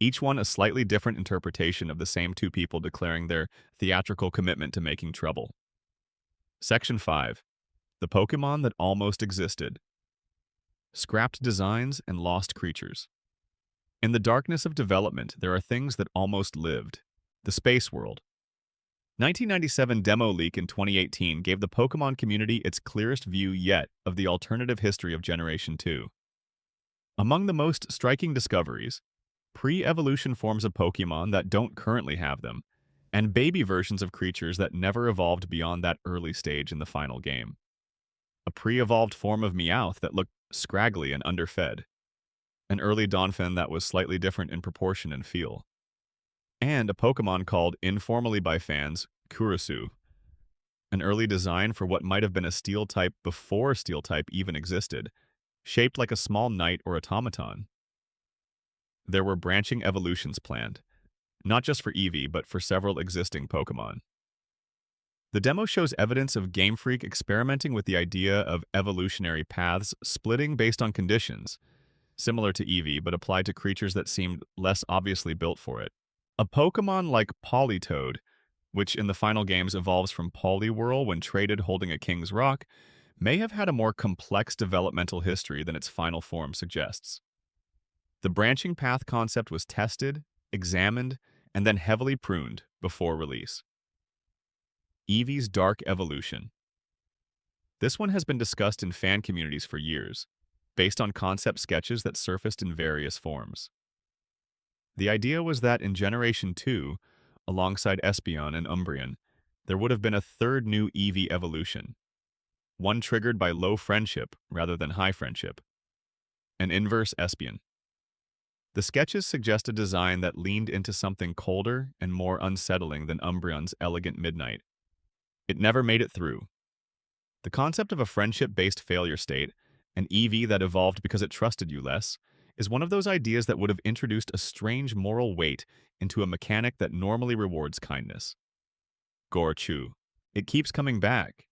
each one a slightly different interpretation of the same two people declaring their theatrical commitment to making trouble. Section 5. The Pokémon that almost existed. Scrapped designs and lost creatures. In the darkness of development, there are things that almost lived. The Space World. 1997 demo leak in 2018 gave the Pokémon community its clearest view yet of the alternative history of Generation 2. Among the most striking discoveries, pre-evolution forms of Pokémon that don't currently have them, and baby versions of creatures that never evolved beyond that early stage in the final game. A pre-evolved form of Meowth that looked scraggly and underfed. An early Donphan that was slightly different in proportion and feel. and a Pokémon called informally by fans Kurisu, an early design for what might have been a steel type before steel type even existed, shaped like a small knight or automaton. There were branching evolutions planned, not just for Eevee, but for several existing Pokémon. The demo shows evidence of Game Freak experimenting with the idea of evolutionary paths splitting based on conditions, similar to Eevee but applied to creatures that seemed less obviously built for it. A Pokémon like Politoed, which in the final games evolves from Poliwhirl when traded holding a King's Rock, may have had a more complex developmental history than its final form suggests. The branching path concept was tested, examined, and then heavily pruned before release. Eevee's Dark Evolution. This one has been discussed in fan communities for years, based on concept sketches that surfaced in various forms. The idea was that in Generation 2, alongside Espeon and Umbreon, there would have been a third new Eevee evolution, one triggered by low friendship rather than high friendship, an inverse Espeon. The sketches suggest a design that leaned into something colder and more unsettling than Umbreon's elegant Midnight. It never made it through. The concept of a friendship-based failure state, an Eevee that evolved because it trusted you less, is one of those ideas that would have introduced a strange moral weight into a mechanic that normally rewards kindness. Gorchu. It keeps coming back.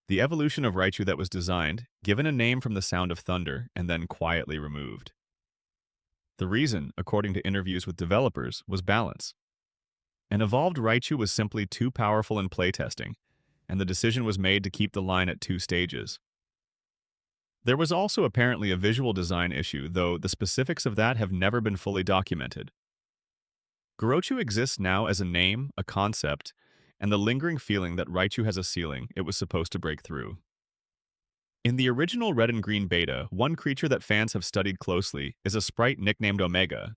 The evolution of Raichu that was designed, given a name from the sound of thunder, and then quietly removed. The reason, according to interviews with developers, was balance. An evolved Raichu was simply too powerful in playtesting, and the decision was made to keep the line at 2 stages. There was also apparently a visual design issue, though the specifics of that have never been fully documented. Gorochu exists now as a name, a concept, and the lingering feeling that Raichu has a ceiling it was supposed to break through. In the original Red and Green beta, one creature that fans have studied closely is a sprite nicknamed Omega,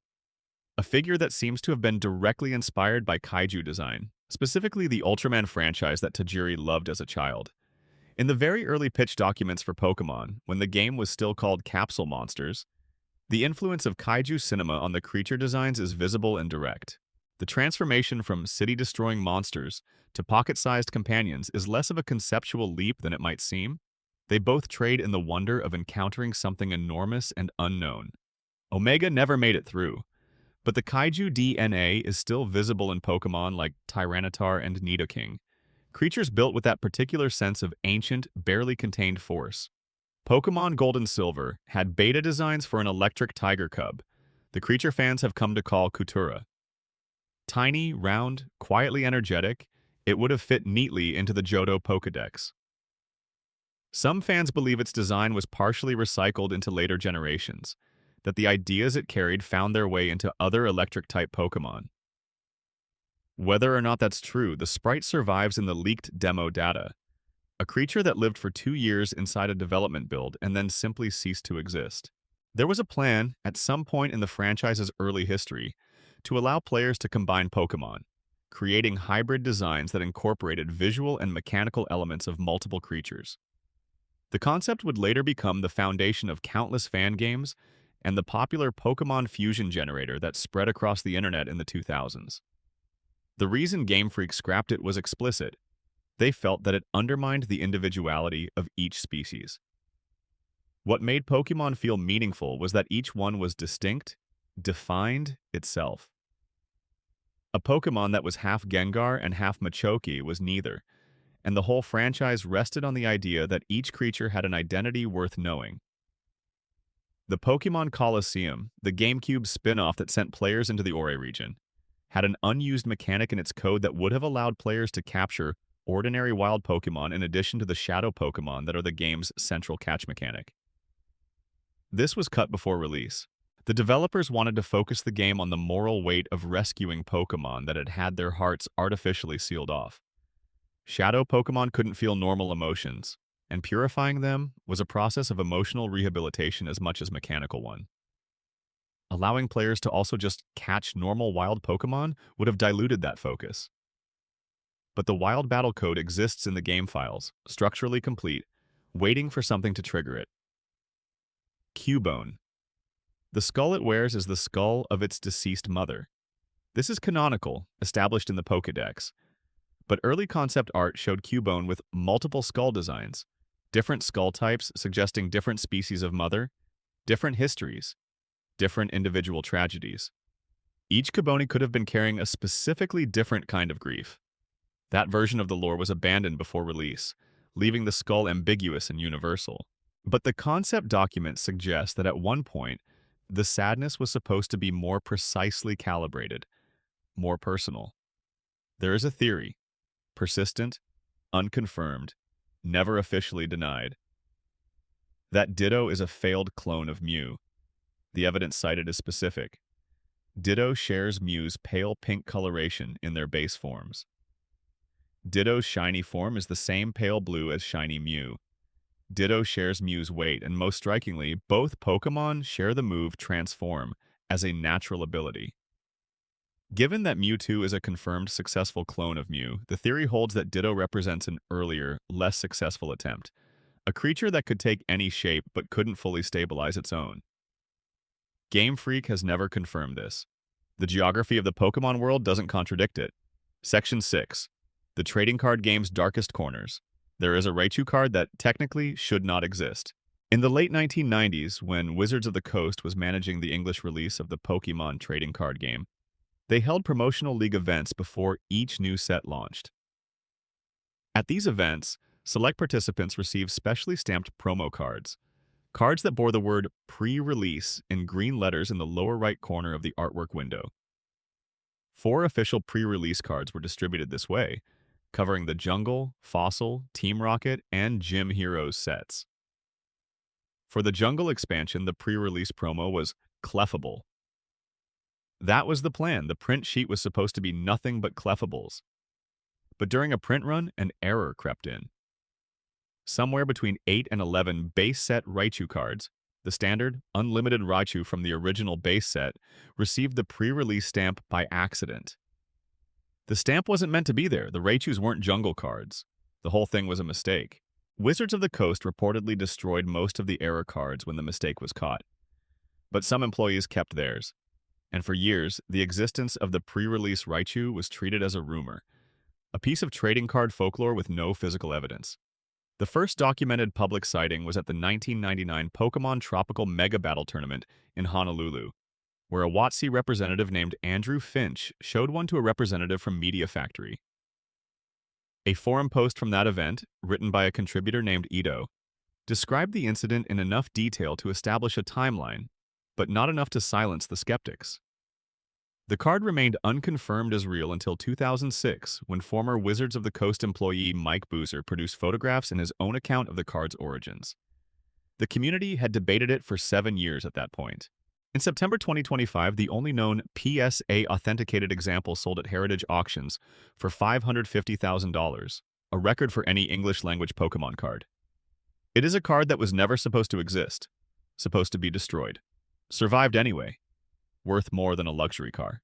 a figure that seems to have been directly inspired by kaiju design, specifically the Ultraman franchise that Tajiri loved as a child. In the very early pitch documents for Pokémon, when the game was still called Capsule Monsters, the influence of kaiju cinema on the creature designs is visible and direct. The transformation from city-destroying monsters to pocket-sized companions is less of a conceptual leap than it might seem. They both trade in the wonder of encountering something enormous and unknown. Omega never made it through, but the kaiju DNA is still visible in Pokémon like Tyranitar and Nidoking, creatures built with that particular sense of ancient, barely contained force. Pokémon Gold and Silver had beta designs for an electric tiger cub, the creature fans have come to call Kutura. Tiny, round, quietly energetic, it would have fit neatly into the Johto Pokédex. Some fans believe its design was partially recycled into later generations, that the ideas it carried found their way into other electric-type Pokémon. Whether or not that's true, the sprite survives in the leaked demo data, a creature that lived for 2 years inside a development build and then simply ceased to exist. There was a plan, at some point in the franchise's early history, to allow players to combine Pokémon, creating hybrid designs that incorporated visual and mechanical elements of multiple creatures. The concept would later become the foundation of countless fan games and the popular Pokémon Fusion generator that spread across the internet in the 2000s. The reason Game Freak scrapped it was explicit. They felt that it undermined the individuality of each species. What made Pokémon feel meaningful was that each one was distinct, defined itself. A Pokémon that was half Gengar and half Machoke was neither, and the whole franchise rested on the idea that each creature had an identity worth knowing. The Pokémon Colosseum, the GameCube spin-off that sent players into the Ore region, had an unused mechanic in its code that would have allowed players to capture ordinary wild Pokémon in addition to the shadow Pokémon that are the game's central catch mechanic. This was cut before release. The developers wanted to focus the game on the moral weight of rescuing Pokémon that had had their hearts artificially sealed off. Shadow Pokémon couldn't feel normal emotions, and purifying them was a process of emotional rehabilitation as much as mechanical one. Allowing players to also just catch normal wild Pokémon would have diluted that focus. But the wild battle code exists in the game files, structurally complete, waiting for something to trigger it. Cubone. The skull it wears is the skull of its deceased mother. This is canonical, established in the Pokédex. But early concept art showed Cubone with multiple skull designs, different skull types suggesting different species of mother, different histories, different individual tragedies. Each Cubone could have been carrying a specifically different kind of grief. That version of the lore was abandoned before release, leaving the skull ambiguous and universal. But the concept documents suggest that at one point, the sadness was supposed to be more precisely calibrated, more personal. There is a theory, persistent, unconfirmed, never officially denied, that Ditto is a failed clone of Mew. The evidence cited is specific. Ditto shares Mew's pale pink coloration in their base forms. Ditto's shiny form is the same pale blue as shiny Mew. Ditto shares Mew's weight, and most strikingly, both Pokémon share the move Transform as a natural ability. Given that Mewtwo is a confirmed successful clone of Mew, the theory holds that Ditto represents an earlier, less successful attempt, a creature that could take any shape but couldn't fully stabilize its own. Game Freak has never confirmed this. The geography of the Pokémon world doesn't contradict it. Section 6. The trading card game's darkest corners. There is a Raichu card that technically should not exist. In the late 1990s, when Wizards of the Coast was managing the English release of the Pokémon trading card game, they held promotional league events before each new set launched. At these events, select participants received specially stamped promo cards, cards that bore the word pre-release in green letters in the lower right corner of the artwork window. 4 official pre-release cards were distributed this way, covering the Jungle, Fossil, Team Rocket, and Gym Heroes sets. For the Jungle expansion, the pre-release promo was Clefable. That was the plan. The print sheet was supposed to be nothing but Clefables. But during a print run, an error crept in. Somewhere between 8 and 11 base set Raichu cards, the standard, unlimited Raichu from the original base set, received the pre-release stamp by accident. The stamp wasn't meant to be there. The Raichus weren't jungle cards. The whole thing was a mistake. Wizards of the Coast reportedly destroyed most of the error cards when the mistake was caught. But some employees kept theirs. And for years, the existence of the pre-release Raichu was treated as a rumor, a piece of trading card folklore with no physical evidence. The first documented public sighting was at the 1999 Pokémon Tropical Mega Battle Tournament in Honolulu, where a WotC representative named Andrew Finch showed one to a representative from Media Factory. A forum post from that event, written by a contributor named Ito, described the incident in enough detail to establish a timeline, but not enough to silence the skeptics. The card remained unconfirmed as real until 2006, when former Wizards of the Coast employee Mike Boozer produced photographs in his own account of the card's origins. The community had debated it for 7 years at that point. In September 2025, the only known PSA-authenticated example sold at Heritage Auctions for $550,000, a record for any English-language Pokémon card. It is a card that was never supposed to exist, supposed to be destroyed. Survived anyway. Worth more than a luxury car.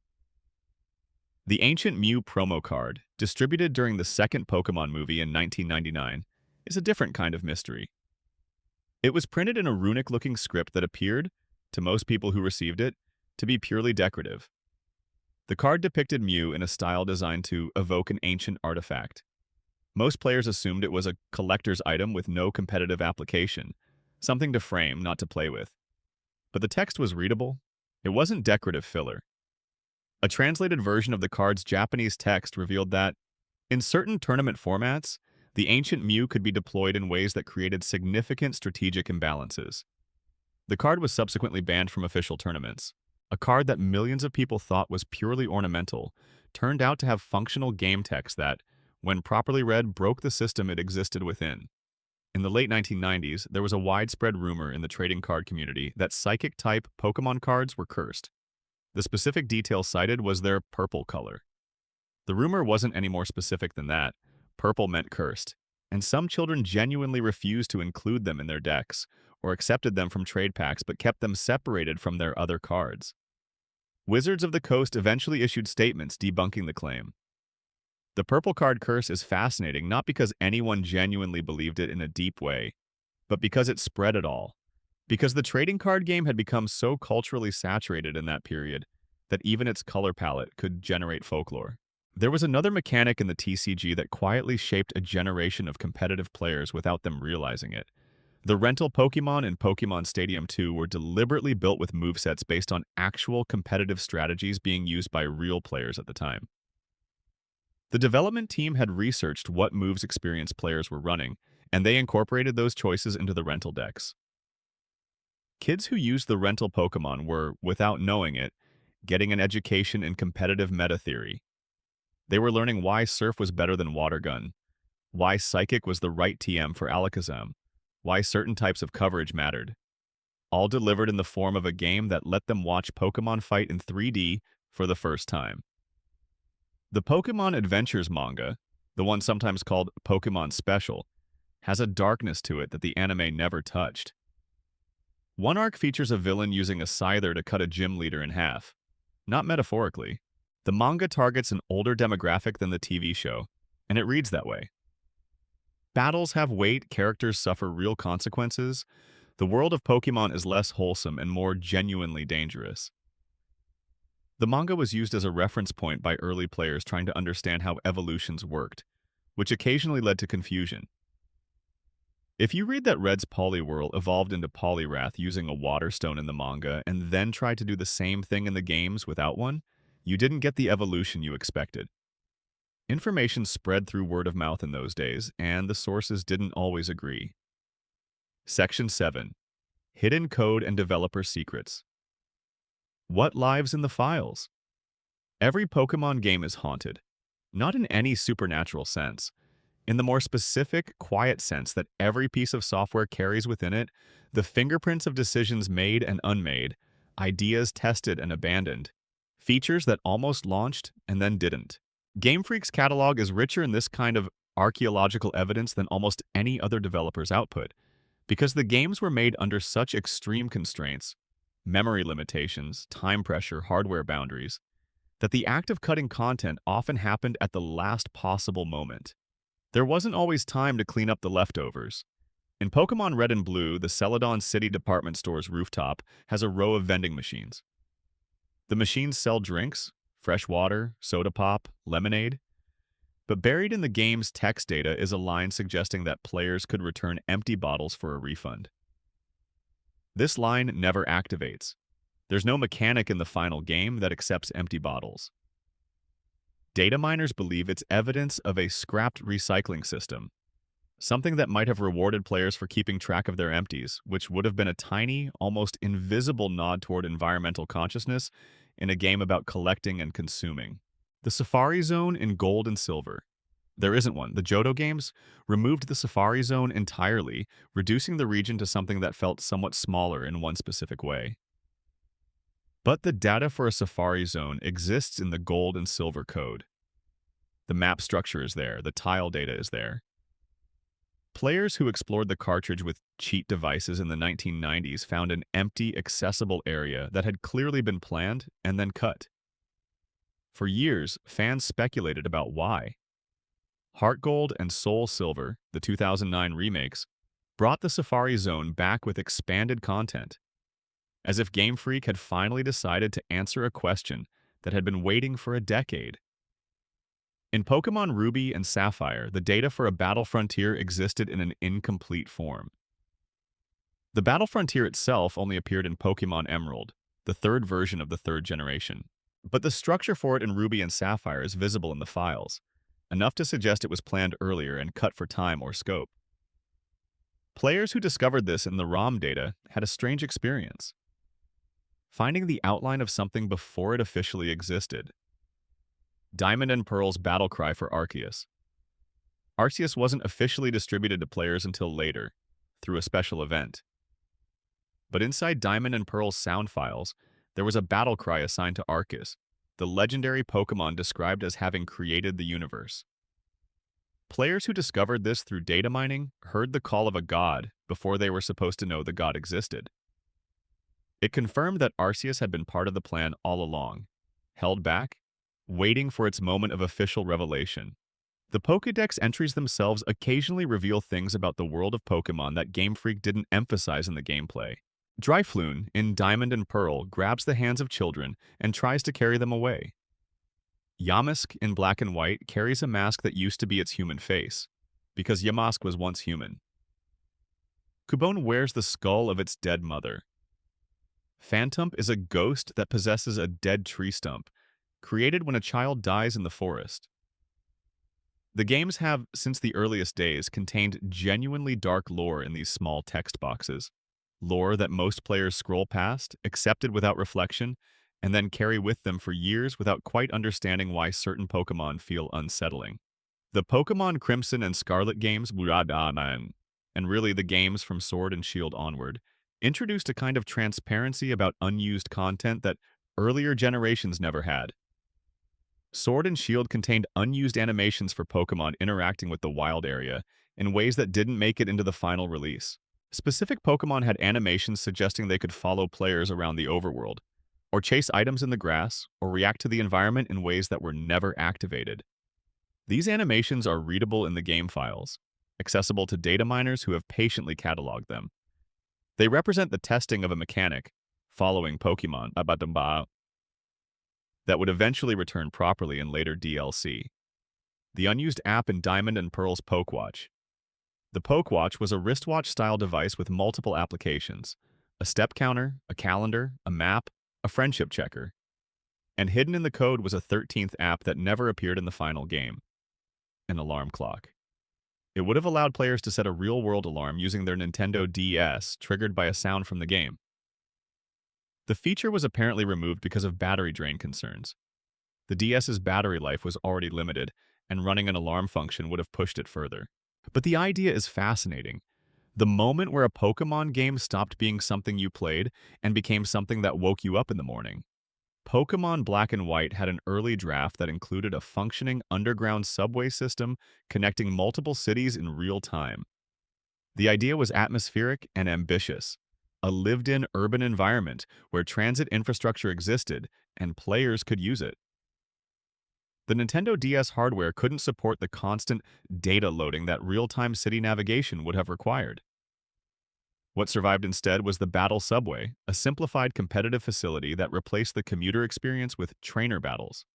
The Ancient Mew promo card, distributed during the second Pokémon movie in 1999, is a different kind of mystery. It was printed in a runic-looking script that appeared, to most people who received it, to be purely decorative. The card depicted Mew in a style designed to evoke an ancient artifact. Most players assumed it was a collector's item with no competitive application, something to frame, not to play with. But the text was readable. It wasn't decorative filler. A translated version of the card's Japanese text revealed that, in certain tournament formats, the Ancient Mew could be deployed in ways that created significant strategic imbalances. The card was subsequently banned from official tournaments. A card that millions of people thought was purely ornamental turned out to have functional game text that, when properly read, broke the system it existed within. In the late 1990s, there was a widespread rumor in the trading card community that Psychic-type Pokémon cards were cursed. The specific detail cited was their purple color. The rumor wasn't any more specific than that. Purple meant cursed, and some children genuinely refused to include them in their decks, or accepted them from trade packs but kept them separated from their other cards. Wizards of the Coast eventually issued statements debunking the claim. The purple card curse is fascinating not because anyone genuinely believed it in a deep way, but because it spread at all. Because the trading card game had become so culturally saturated in that period, that even its color palette could generate folklore. There was another mechanic in the TCG that quietly shaped a generation of competitive players without them realizing it. The rental Pokémon and Pokémon Stadium 2 were deliberately built with movesets based on actual competitive strategies being used by real players at the time. The development team had researched what moves experienced players were running, and they incorporated those choices into the rental decks. Kids who used the rental Pokémon were, without knowing it, getting an education in competitive meta theory. They were learning why Surf was better than Water Gun, why Psychic was the right TM for Alakazam, why certain types of coverage mattered, all delivered in the form of a game that let them watch Pokémon fight in 3D for the first time. The Pokémon Adventures manga, the one sometimes called Pokémon Special, has a darkness to it that the anime never touched. One arc features a villain using a scyther to cut a gym leader in half. Not metaphorically. The manga targets an older demographic than the TV show, and it reads that way. Battles have weight, characters suffer real consequences. The world of Pokémon is less wholesome and more genuinely dangerous. The manga was used as a reference point by early players trying to understand how evolutions worked, which occasionally led to confusion. If you read that Red's Poliwhirl evolved into Poliwrath using a water stone in the manga and then tried to do the same thing in the games without one, you didn't get the evolution you expected. Information spread through word of mouth in those days, and the sources didn't always agree. Section 7. Hidden Code and Developer Secrets. What lives in the files? Every Pokémon game is haunted, not in any supernatural sense. In the more specific, quiet sense that every piece of software carries within it the fingerprints of decisions made and unmade, ideas tested and abandoned, features that almost launched and then didn't. Game Freak's catalog is richer in this kind of archaeological evidence than almost any other developer's output, because the games were made under such extreme constraints, memory limitations, time pressure, hardware boundaries, that the act of cutting content often happened at the last possible moment. There wasn't always time to clean up the leftovers. In Pokémon Red and Blue, the Celadon City department store's rooftop has a row of vending machines. The machines sell drinks, fresh water, soda pop, lemonade. But buried in the game's text data is a line suggesting that players could return empty bottles for a refund. This line never activates. There's no mechanic in the final game that accepts empty bottles. Data miners believe it's evidence of a scrapped recycling system, something that might have rewarded players for keeping track of their empties, which would have been a tiny, almost invisible nod toward environmental consciousness in a game about collecting and consuming. The Safari Zone in Gold and Silver. There isn't one. The Johto games removed the Safari Zone entirely, reducing the region to something that felt somewhat smaller in one specific way. But the data for a Safari Zone exists in the Gold and Silver code. The map structure is there, the tile data is there. Players who explored the cartridge with cheat devices in the 1990s found an empty, accessible area that had clearly been planned and then cut. For years, fans speculated about why. Heart Gold and Soul Silver, the 2009 remakes, brought the Safari Zone back with expanded content, as if Game Freak had finally decided to answer a question that had been waiting for a decade. In Pokémon Ruby and Sapphire, the data for a Battle Frontier existed in an incomplete form. The Battle Frontier itself only appeared in Pokémon Emerald, the third version of the third generation, but the structure for it in Ruby and Sapphire is visible in the files, enough to suggest it was planned earlier and cut for time or scope. Players who discovered this in the ROM data had a strange experience, finding the outline of something before it officially existed. Diamond and Pearl's battle cry for Arceus. Arceus wasn't officially distributed to players until later, through a special event. But inside Diamond and Pearl's sound files, there was a battle cry assigned to Arceus, the legendary Pokémon described as having created the universe. Players who discovered this through data mining heard the call of a god before they were supposed to know the god existed. It confirmed that Arceus had been part of the plan all along, held back, waiting for its moment of official revelation. The Pokédex entries themselves occasionally reveal things about the world of Pokémon that Game Freak didn't emphasize in the gameplay. Dryfloon, in Diamond and Pearl, grabs the hands of children and tries to carry them away. Yamask, in Black and White, carries a mask that used to be its human face, because Yamask was once human. Kubone wears the skull of its dead mother. Phantump is a ghost that possesses a dead tree stump, created when a child dies in the forest. The games have, since the earliest days, contained genuinely dark lore in these small text boxes. Lore that most players scroll past, accept it without reflection, and then carry with them for years without quite understanding why certain Pokémon feel unsettling. The Pokémon Crimson and Scarlet games, and really the games from Sword and Shield onward, introduced a kind of transparency about unused content that earlier generations never had. Sword and Shield contained unused animations for Pokémon interacting with the wild area in ways that didn't make it into the final release. Specific Pokémon had animations suggesting they could follow players around the overworld, or chase items in the grass, or react to the environment in ways that were never activated. These animations are readable in the game files, accessible to data miners who have patiently cataloged them. They represent the testing of a mechanic, following Pokémon, that would eventually return properly in later DLC. The unused app in Diamond and Pearl's Pokewatch. The Pokewatch was a wristwatch-style device with multiple applications: a step counter, a calendar, a map, a friendship checker. And hidden in the code was a 13th app that never appeared in the final game: an alarm clock. It would have allowed players to set a real-world alarm using their Nintendo DS, triggered by a sound from the game. The feature was apparently removed because of battery drain concerns. The DS's battery life was already limited, and running an alarm function would have pushed it further. But the idea is fascinating. The moment where a Pokémon game stopped being something you played and became something that woke you up in the morning. Pokémon Black and White had an early draft that included a functioning underground subway system connecting multiple cities in real time. The idea was atmospheric and ambitious: a lived-in urban environment where transit infrastructure existed and players could use it. The Nintendo DS hardware couldn't support the constant data loading that real-time city navigation would have required. What survived instead was the Battle Subway, a simplified competitive facility that replaced the commuter experience with trainer battles.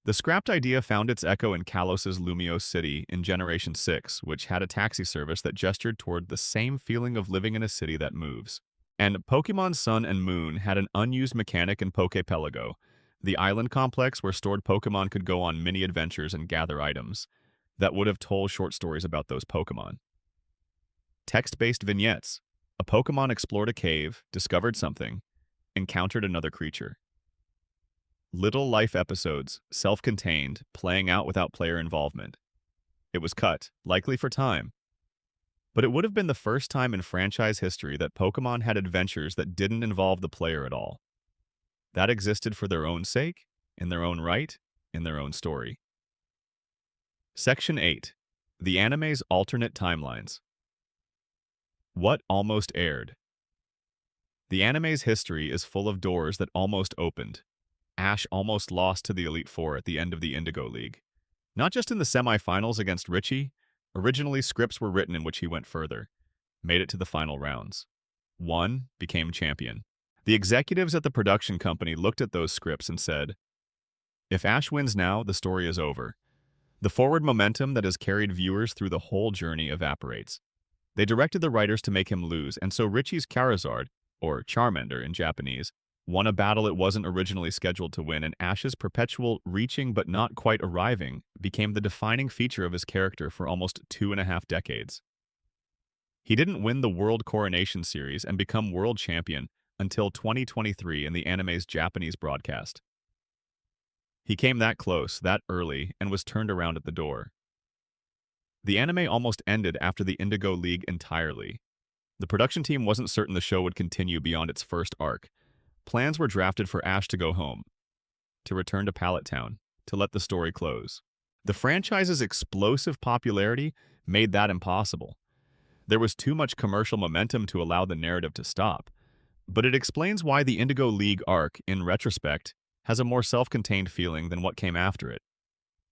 The scrapped idea found its echo in Kalos's Lumiose City in Generation 6, which had a taxi service that gestured toward the same feeling of living in a city that moves. And Pokémon Sun and Moon had an unused mechanic in Poképelago, the island complex where stored Pokémon could go on mini-adventures and gather items, that would have told short stories about those Pokémon. Text-based vignettes. A Pokémon explored a cave, discovered something, encountered another creature. Little life episodes, self-contained, playing out without player involvement. It was cut, likely for time. But it would have been the first time in franchise history that Pokémon had adventures that didn't involve the player at all. That existed for their own sake, in their own right, in their own story. Section 8. The anime's alternate timelines. What almost aired? The anime's history is full of doors that almost opened. Ash almost lost to the Elite Four at the end of the Indigo League. Not just in the semi-finals against Richie. Originally, scripts were written in which he went further, made it to the final rounds. Won, became champion. The executives at the production company looked at those scripts and said, if Ash wins now, the story is over. The forward momentum that has carried viewers through the whole journey evaporates. They directed the writers to make him lose, and so Richie's Charizard, or Charmander in Japanese, won a battle it wasn't originally scheduled to win, and Ash's perpetual reaching but not quite arriving became the defining feature of his character for almost 2.5 decades. He didn't win the World Coronation Series and become world champion until 2023 in the anime's Japanese broadcast. He came that close, that early, and was turned around at the door. The anime almost ended after the Indigo League entirely. The production team wasn't certain the show would continue beyond its first arc. Plans were drafted for Ash to go home, to return to Pallet Town, to let the story close. The franchise's explosive popularity made that impossible. There was too much commercial momentum to allow the narrative to stop. But it explains why the Indigo League arc, in retrospect, has a more self-contained feeling than what came after it.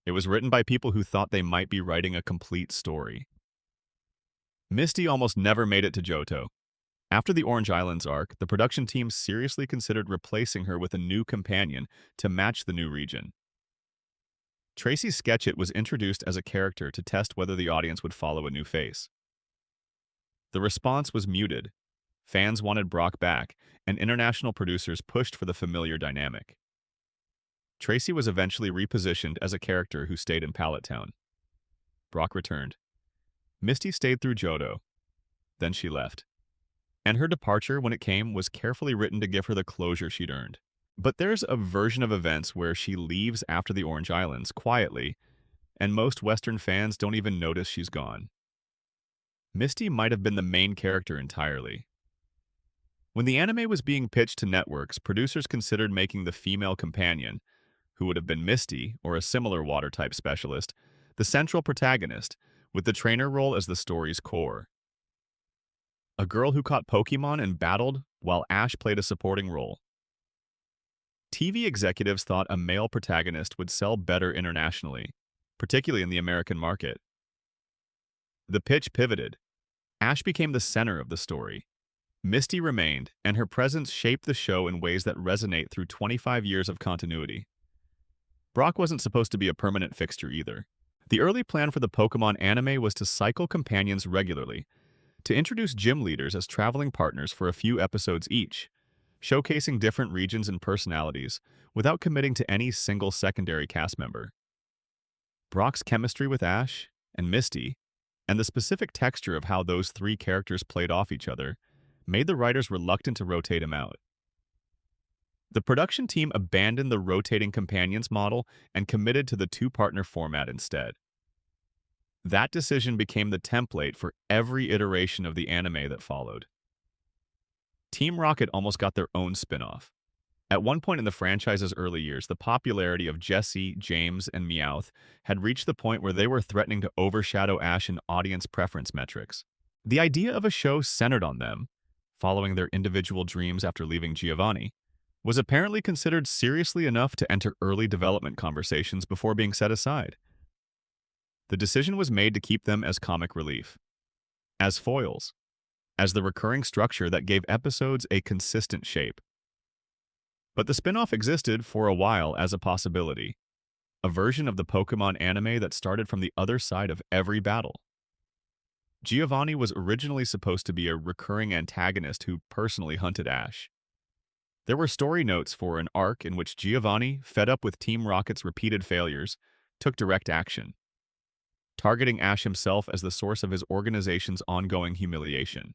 It was written by people who thought they might be writing a complete story. Misty almost never made it to Johto. After the Orange Islands arc, the production team seriously considered replacing her with a new companion to match the new region. Tracy Sketchit was introduced as a character to test whether the audience would follow a new face. The response was muted. Fans wanted Brock back, and international producers pushed for the familiar dynamic. Tracy was eventually repositioned as a character who stayed in Pallet Town. Brock returned. Misty stayed through Johto. Then she left. And her departure, when it came, was carefully written to give her the closure she'd earned. But there's a version of events where she leaves after the Orange Islands, quietly, and most Western fans don't even notice she's gone. Misty might have been the main character entirely. When the anime was being pitched to networks, producers considered making the female companion, who would have been Misty or a similar water-type specialist, the central protagonist, with the trainer role as the story's core. A girl who caught Pokémon and battled, while Ash played a supporting role. TV executives thought a male protagonist would sell better internationally, particularly in the American market. The pitch pivoted. Ash became the center of the story. Misty remained, and her presence shaped the show in ways that resonate through 25 years of continuity. Brock wasn't supposed to be a permanent fixture either. The early plan for the Pokémon anime was to cycle companions regularly, to introduce gym leaders as traveling partners for a few episodes each, showcasing different regions and personalities without committing to any single secondary cast member. Brock's chemistry with Ash and Misty, and the specific texture of how those three characters played off each other, made the writers reluctant to rotate him out. The production team abandoned the rotating companions model and committed to the two-partner format instead. That decision became the template for every iteration of the anime that followed. Team Rocket almost got their own spin-off. At one point in the franchise's early years, the popularity of Jessie, James, and Meowth had reached the point where they were threatening to overshadow Ash in audience preference metrics. The idea of a show centered on them, following their individual dreams after leaving Giovanni, was apparently considered seriously enough to enter early development conversations before being set aside. The decision was made to keep them as comic relief, as foils, as the recurring structure that gave episodes a consistent shape. But the spin-off existed for a while as a possibility, a version of the Pokémon anime that started from the other side of every battle. Giovanni was originally supposed to be a recurring antagonist who personally hunted Ash. There were story notes for an arc in which Giovanni, fed up with Team Rocket's repeated failures, took direct action, targeting Ash himself as the source of his organization's ongoing humiliation.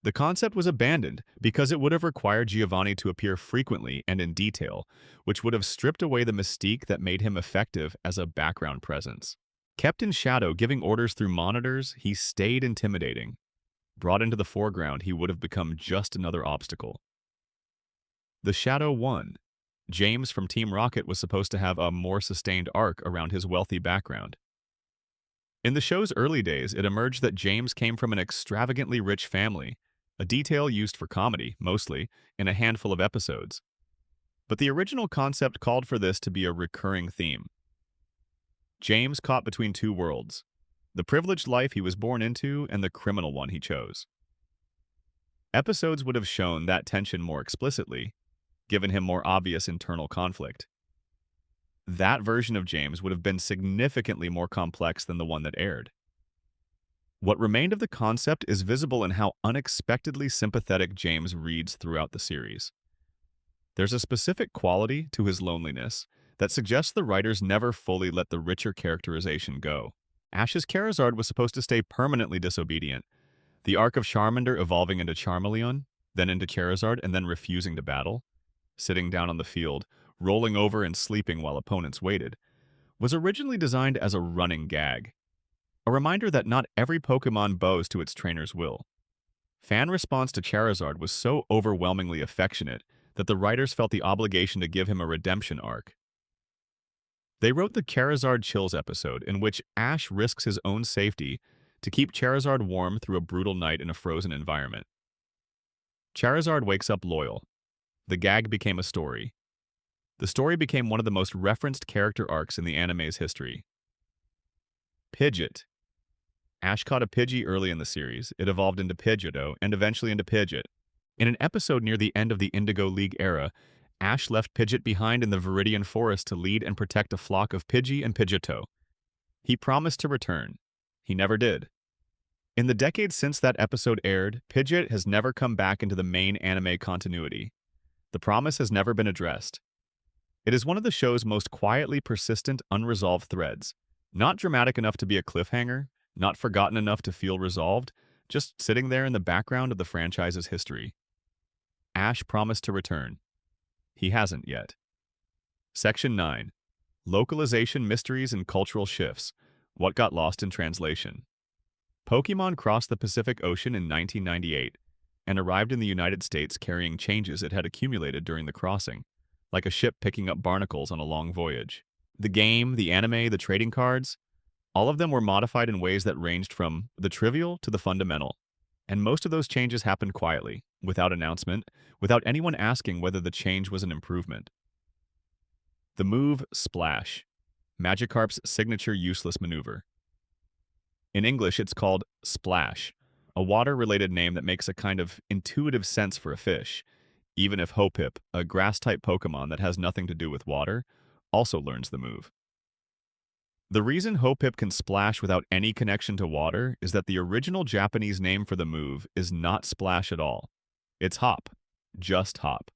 The concept was abandoned because it would have required Giovanni to appear frequently and in detail, which would have stripped away the mystique that made him effective as a background presence. Kept in shadow, giving orders through monitors, he stayed intimidating. Brought into the foreground, he would have become just another obstacle. The Shadow won. James from Team Rocket was supposed to have a more sustained arc around his wealthy background. In the show's early days, it emerged that James came from an extravagantly rich family, a detail used for comedy, mostly, in a handful of episodes. But the original concept called for this to be a recurring theme. James caught between two worlds, the privileged life he was born into and the criminal one he chose. Episodes would have shown that tension more explicitly, given him more obvious internal conflict. That version of James would have been significantly more complex than the one that aired. What remained of the concept is visible in how unexpectedly sympathetic James reads throughout the series. There's a specific quality to his loneliness that suggests the writers never fully let the richer characterization go. Ash's Charizard was supposed to stay permanently disobedient, the arc of Charmander evolving into Charmeleon, then into Charizard, and then refusing to battle, sitting down on the field, rolling over and sleeping while opponents waited, was originally designed as a running gag. A reminder that not every Pokémon bows to its trainer's will. Fan response to Charizard was so overwhelmingly affectionate that the writers felt the obligation to give him a redemption arc. They wrote the Charizard Chills episode, in which Ash risks his own safety to keep Charizard warm through a brutal night in a frozen environment. Charizard wakes up loyal. The gag became a story. The story became one of the most referenced character arcs in the anime's history. Pidgeot. Ash caught a Pidgey early in the series. It evolved into Pidgeotto and eventually into Pidgeot. In an episode near the end of the Indigo League era, Ash left Pidgeot behind in the Viridian Forest to lead and protect a flock of Pidgey and Pidgeotto. He promised to return. He never did. In the decades since that episode aired, Pidgeot has never come back into the main anime continuity. The promise has never been addressed. It is one of the show's most quietly persistent, unresolved threads. Not dramatic enough to be a cliffhanger, not forgotten enough to feel resolved, just sitting there in the background of the franchise's history. Ash promised to return. He hasn't yet. Section 9. Localization Mysteries and Cultural Shifts. What got lost in translation? Pokémon crossed the Pacific Ocean in 1998 and arrived in the United States carrying changes it had accumulated during the crossing, like a ship picking up barnacles on a long voyage. The game, the anime, the trading cards, all of them were modified in ways that ranged from the trivial to the fundamental. And most of those changes happened quietly, without announcement, without anyone asking whether the change was an improvement. The move Splash, Magikarp's signature useless maneuver. In English, it's called Splash, a water-related name that makes a kind of intuitive sense for a fish, even if Hoppip, a grass-type Pokémon that has nothing to do with water, also learns the move. The reason Hoppip can splash without any connection to water is that the original Japanese name for the move is not splash at all. It's hop, just hop.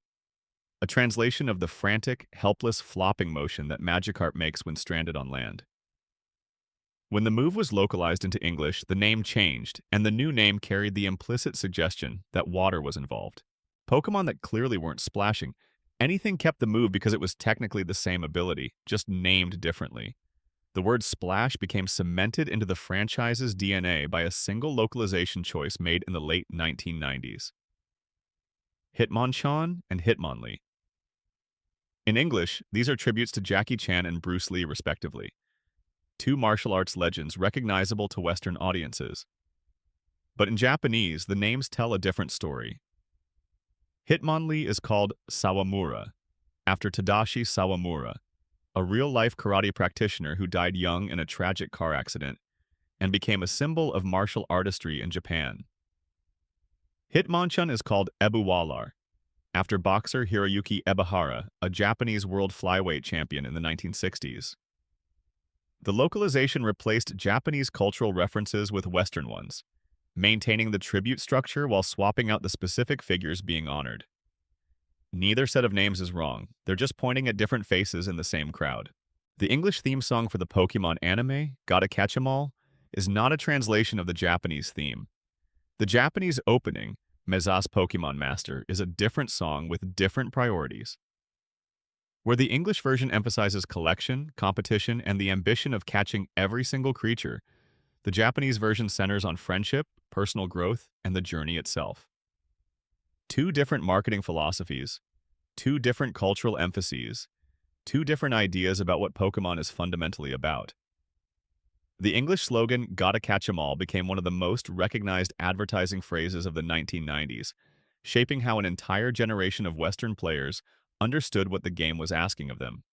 A translation of the frantic, helpless flopping motion that Magikarp makes when stranded on land. When the move was localized into English, the name changed, and the new name carried the implicit suggestion that water was involved. Pokémon that clearly weren't splashing, anything kept the move because it was technically the same ability, just named differently. The word splash became cemented into the franchise's DNA by a single localization choice made in the late 1990s. Hitmonchan and Hitmonlee. In English, these are tributes to Jackie Chan and Bruce Lee, respectively. Two martial arts legends recognizable to Western audiences. But in Japanese, the names tell a different story. Hitmonlee is called Sawamura, after Tadashi Sawamura, a real-life karate practitioner who died young in a tragic car accident and became a symbol of martial artistry in Japan. Hitmonchan is called Ebuwalar, after boxer Hiroyuki Ebihara, a Japanese world flyweight champion in the 1960s. The localization replaced Japanese cultural references with Western ones, maintaining the tribute structure while swapping out the specific figures being honored. Neither set of names is wrong, they're just pointing at different faces in the same crowd. The English theme song for the Pokémon anime, Gotta Catch 'Em All, is not a translation of the Japanese theme. The Japanese opening, Mezas Pokémon Master, is a different song with different priorities. Where the English version emphasizes collection, competition, and the ambition of catching every single creature, the Japanese version centers on friendship, personal growth, and the journey itself. Two different marketing philosophies, two different cultural emphases, two different ideas about what Pokémon is fundamentally about. The English slogan, Gotta Catch 'Em All, became one of the most recognized advertising phrases of the 1990s, shaping how an entire generation of Western players understood what the game was asking of them.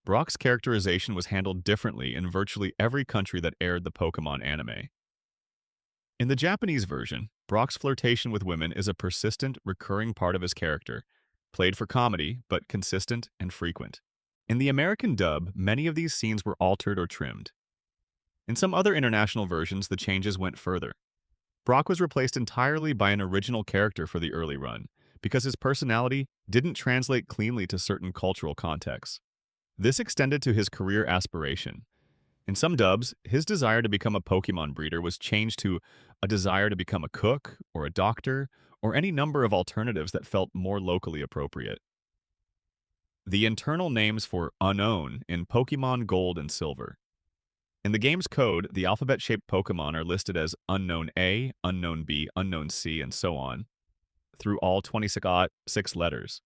Brock's characterization was handled differently in virtually every country that aired the Pokémon anime. In the Japanese version, Brock's flirtation with women is a persistent, recurring part of his character, played for comedy, but consistent and frequent. In the American dub, many of these scenes were altered or trimmed. In some other international versions, the changes went further. Brock was replaced entirely by an original character for the early run, because his personality didn't translate cleanly to certain cultural contexts. This extended to his career aspiration. In some dubs, his desire to become a Pokémon breeder was changed to a desire to become a cook or a doctor or any number of alternatives that felt more locally appropriate. The internal names for unknown in Pokémon Gold and Silver. In the game's code, the alphabet-shaped Pokémon are listed as Unknown A, Unknown B, Unknown C, and so on, through all 26 letters.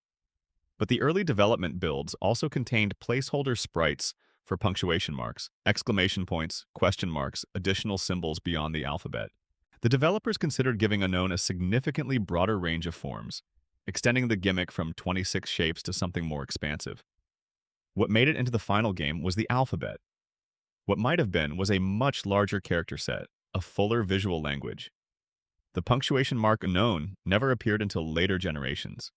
But the early development builds also contained placeholder sprites for punctuation marks, exclamation points, question marks, additional symbols beyond the alphabet. The developers considered giving Unknown a significantly broader range of forms, extending the gimmick from 26 shapes to something more expansive. What made it into the final game was the alphabet. What might have been was a much larger character set, a fuller visual language. The punctuation mark known never appeared until later generations,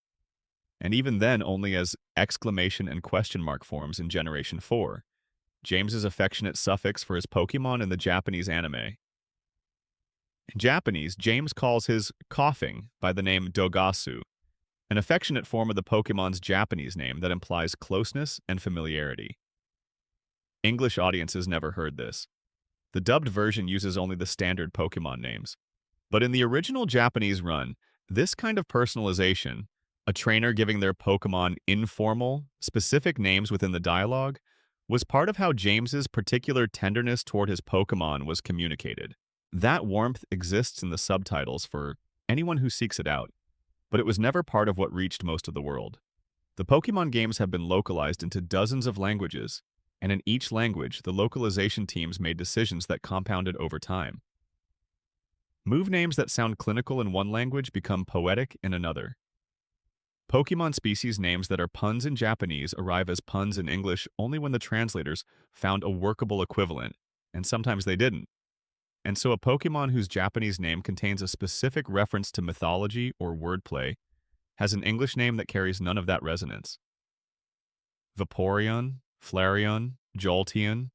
and even then only as exclamation and question mark forms in Generation 4, James's affectionate suffix for his Pokémon in the Japanese anime. In Japanese, James calls his coughing by the name Dogasu, an affectionate form of the Pokémon's Japanese name that implies closeness and familiarity. English audiences never heard this. The dubbed version uses only the standard Pokémon names. But in the original Japanese run, this kind of personalization, a trainer giving their Pokémon informal, specific names within the dialogue, was part of how James's particular tenderness toward his Pokémon was communicated. That warmth exists in the subtitles for anyone who seeks it out, but it was never part of what reached most of the world. The Pokémon games have been localized into dozens of languages, and in each language, the localization teams made decisions that compounded over time. Move names that sound clinical in one language become poetic in another. Pokémon species names that are puns in Japanese arrive as puns in English only when the translators found a workable equivalent, and sometimes they didn't. And so a Pokémon whose Japanese name contains a specific reference to mythology or wordplay has an English name that carries none of that resonance. Vaporeon, Flareon, Jolteon.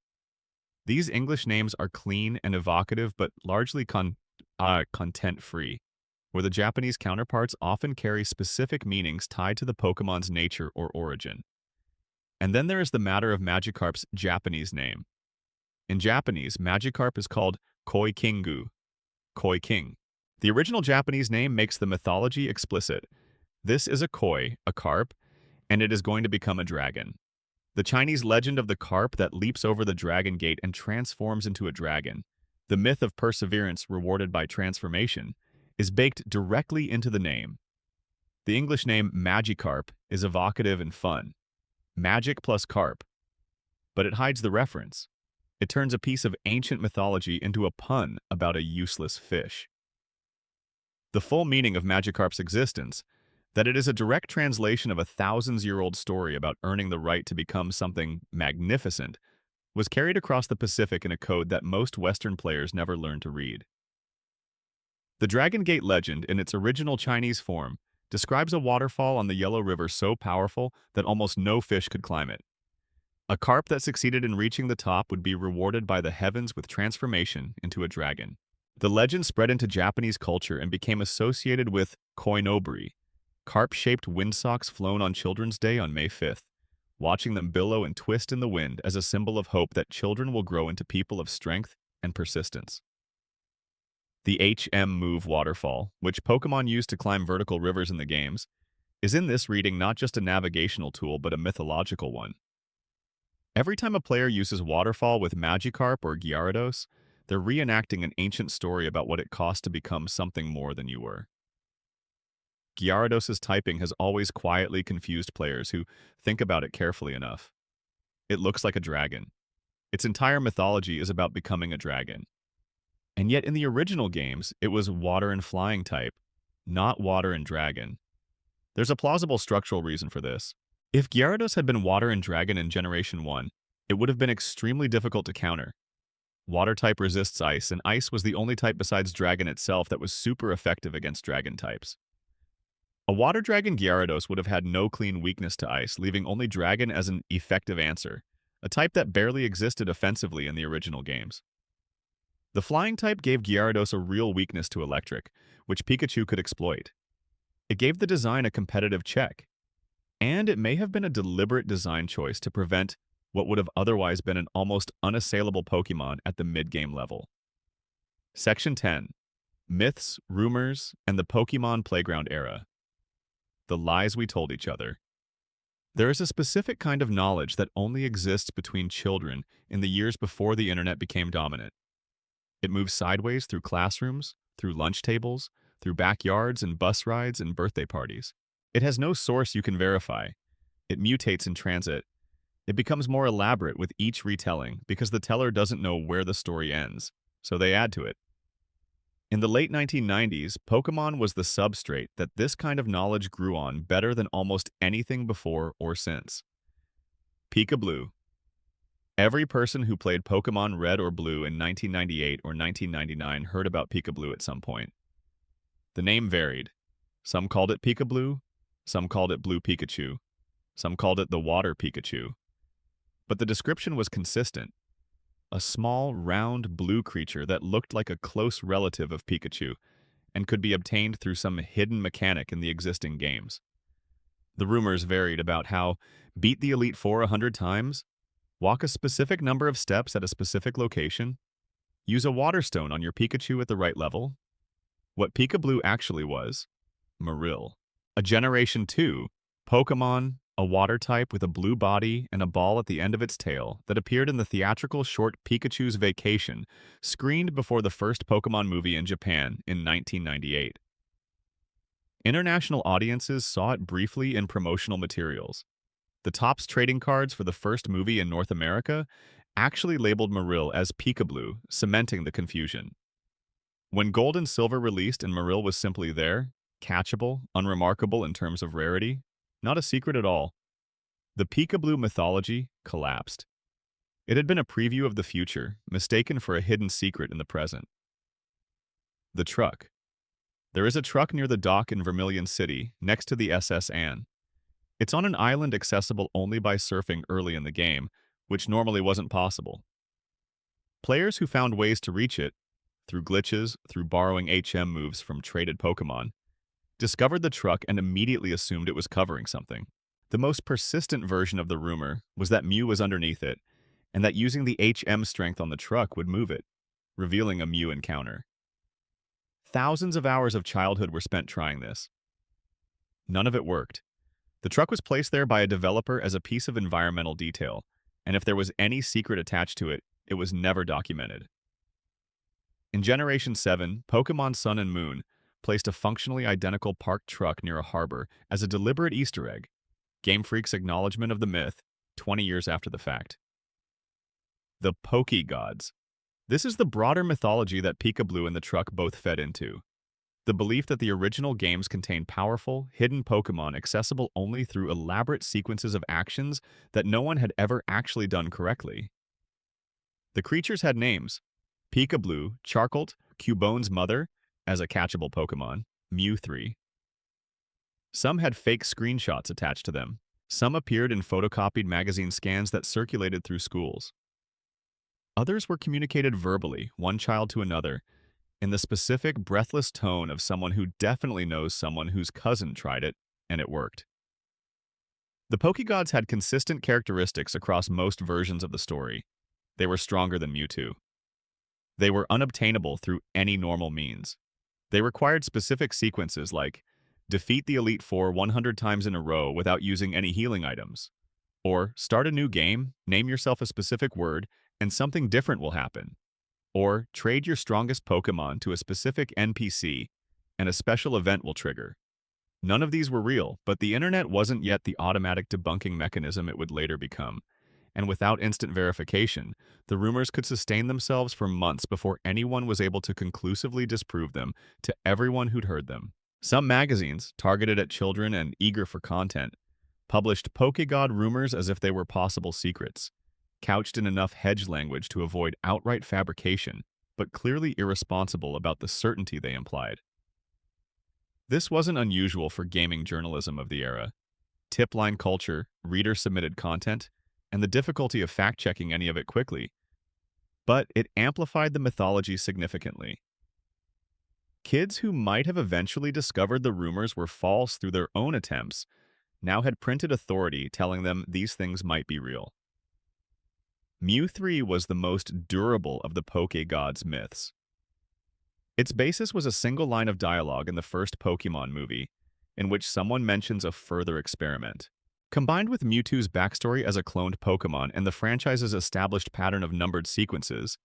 These English names are clean and evocative but largely content-free, where the Japanese counterparts often carry specific meanings tied to the Pokémon's nature or origin. And then there is the matter of Magikarp's Japanese name. In Japanese, Magikarp is called Koi Kingu, Koi King. The original Japanese name makes the mythology explicit. This is a koi, a carp, and it is going to become a dragon. The Chinese legend of the carp that leaps over the dragon gate and transforms into a dragon, the myth of perseverance rewarded by transformation, is baked directly into the name. The English name Magikarp is evocative and fun. Magic plus carp. But it hides the reference. It turns a piece of ancient mythology into a pun about a useless fish. The full meaning of Magikarp's existence, that it is a direct translation of a thousands-year-old story about earning the right to become something magnificent, was carried across the Pacific in a code that most Western players never learned to read. The Dragon Gate legend, in its original Chinese form, describes a waterfall on the Yellow River so powerful that almost no fish could climb it. A carp that succeeded in reaching the top would be rewarded by the heavens with transformation into a dragon. The legend spread into Japanese culture and became associated with koinobari, carp-shaped windsocks flown on Children's Day on May 5th, watching them billow and twist in the wind as a symbol of hope that children will grow into people of strength and persistence. The HM Move waterfall, which Pokémon use to climb vertical rivers in the games, is in this reading not just a navigational tool but a mythological one. Every time a player uses waterfall with Magikarp or Gyarados, they're reenacting an ancient story about what it cost to become something more than you were. Gyarados' typing has always quietly confused players who think about it carefully enough. It looks like a dragon. Its entire mythology is about becoming a dragon. And yet in the original games, it was water and flying type, not water and dragon. There's a plausible structural reason for this. If Gyarados had been water and dragon in Generation 1, it would have been extremely difficult to counter. Water type resists ice, and ice was the only type besides dragon itself that was super effective against dragon types. A water dragon Gyarados would have had no clean weakness to ice, leaving only dragon as an effective answer, a type that barely existed offensively in the original games. The flying type gave Gyarados a real weakness to electric, which Pikachu could exploit. It gave the design a competitive check, and it may have been a deliberate design choice to prevent what would have otherwise been an almost unassailable Pokémon at the mid-game level. Section 10. Myths, Rumors, and the Pokémon Playground Era. The lies we told each other. There is a specific kind of knowledge that only exists between children in the years before the internet became dominant. It moves sideways through classrooms, through lunch tables, through backyards and bus rides and birthday parties. It has no source you can verify. It mutates in transit. It becomes more elaborate with each retelling because the teller doesn't know where the story ends, so they add to it. In the late 1990s, Pokémon was the substrate that this kind of knowledge grew on better than almost anything before or since. Pika Blue. Every person who played Pokémon Red or Blue in 1998 or 1999 heard about Pika at some point. The name varied. Some called it Pika, some called it Blue Pikachu, some called it the Water Pikachu. But the description was consistent. A small, round, blue creature that looked like a close relative of Pikachu and could be obtained through some hidden mechanic in the existing games. The rumors varied about how beat the Elite Four 100 times, walk a specific number of steps at a specific location, use a water stone on your Pikachu at the right level. What Pika actually was, Marill. A Generation 2 Pokémon, a water type with a blue body and a ball at the end of its tail that appeared in the theatrical short Pikachu's Vacation, screened before the first Pokémon movie in Japan in 1998. International audiences saw it briefly in promotional materials. The Topps trading cards for the first movie in North America actually labeled Marill as Pika, cementing the confusion. When Gold and Silver released and Marill was simply there, catchable, unremarkable in terms of rarity, not a secret at all, the Pika mythology collapsed. It had been a preview of the future, mistaken for a hidden secret in the present. The truck. There is a truck near the dock in Vermilion City, next to the SS Anne. It's on an island accessible only by surfing early in the game, which normally wasn't possible. Players who found ways to reach it, through glitches, through borrowing HM moves from traded Pokémon, discovered the truck and immediately assumed it was covering something. The most persistent version of the rumor was that Mew was underneath it, and that using the HM strength on the truck would move it, revealing a Mew encounter. Thousands of hours of childhood were spent trying this. None of it worked. The truck was placed there by a developer as a piece of environmental detail, and if there was any secret attached to it, it was never documented. In Generation 7, Pokémon Sun and Moon placed a functionally identical parked truck near a harbor as a deliberate Easter egg, Game Freak's acknowledgement of the myth 20 years after the fact. The Pokégods. This is the broader mythology that Pika and the truck both fed into. The belief that the original games contain powerful, hidden Pokémon accessible only through elaborate sequences of actions that no one had ever actually done correctly. The creatures had names: Pika, Charcolt, Cubone's mother, as a catchable Pokémon, Mew3. Some had fake screenshots attached to them. Some appeared in photocopied magazine scans that circulated through schools. Others were communicated verbally, one child to another, in the specific, breathless tone of someone who definitely knows someone whose cousin tried it, and it worked. The Pokégods had consistent characteristics across most versions of the story. They were stronger than Mewtwo. They were unobtainable through any normal means. They required specific sequences like defeat the Elite Four 100 times in a row without using any healing items, or start a new game, name yourself a specific word, and something different will happen. Or trade your strongest Pokémon to a specific NPC, and a special event will trigger. None of these were real, but the internet wasn't yet the automatic debunking mechanism it would later become. And without instant verification, the rumors could sustain themselves for months before anyone was able to conclusively disprove them to everyone who'd heard them. Some magazines, targeted at children and eager for content, published Pokégod rumors as if they were possible secrets, couched in enough hedge language to avoid outright fabrication, but clearly irresponsible about the certainty they implied. This wasn't unusual for gaming journalism of the era. Tip-line culture, reader-submitted content, and the difficulty of fact-checking any of it quickly. But it amplified the mythology significantly. Kids who might have eventually discovered the rumors were false through their own attempts now had printed authority telling them these things might be real. Mew3 was the most durable of the Pokégods myths. Its basis was a single line of dialogue in the first Pokémon movie, in which someone mentions a further experiment. Combined with Mewtwo's backstory as a cloned Pokémon and the franchise's established pattern of numbered sequences,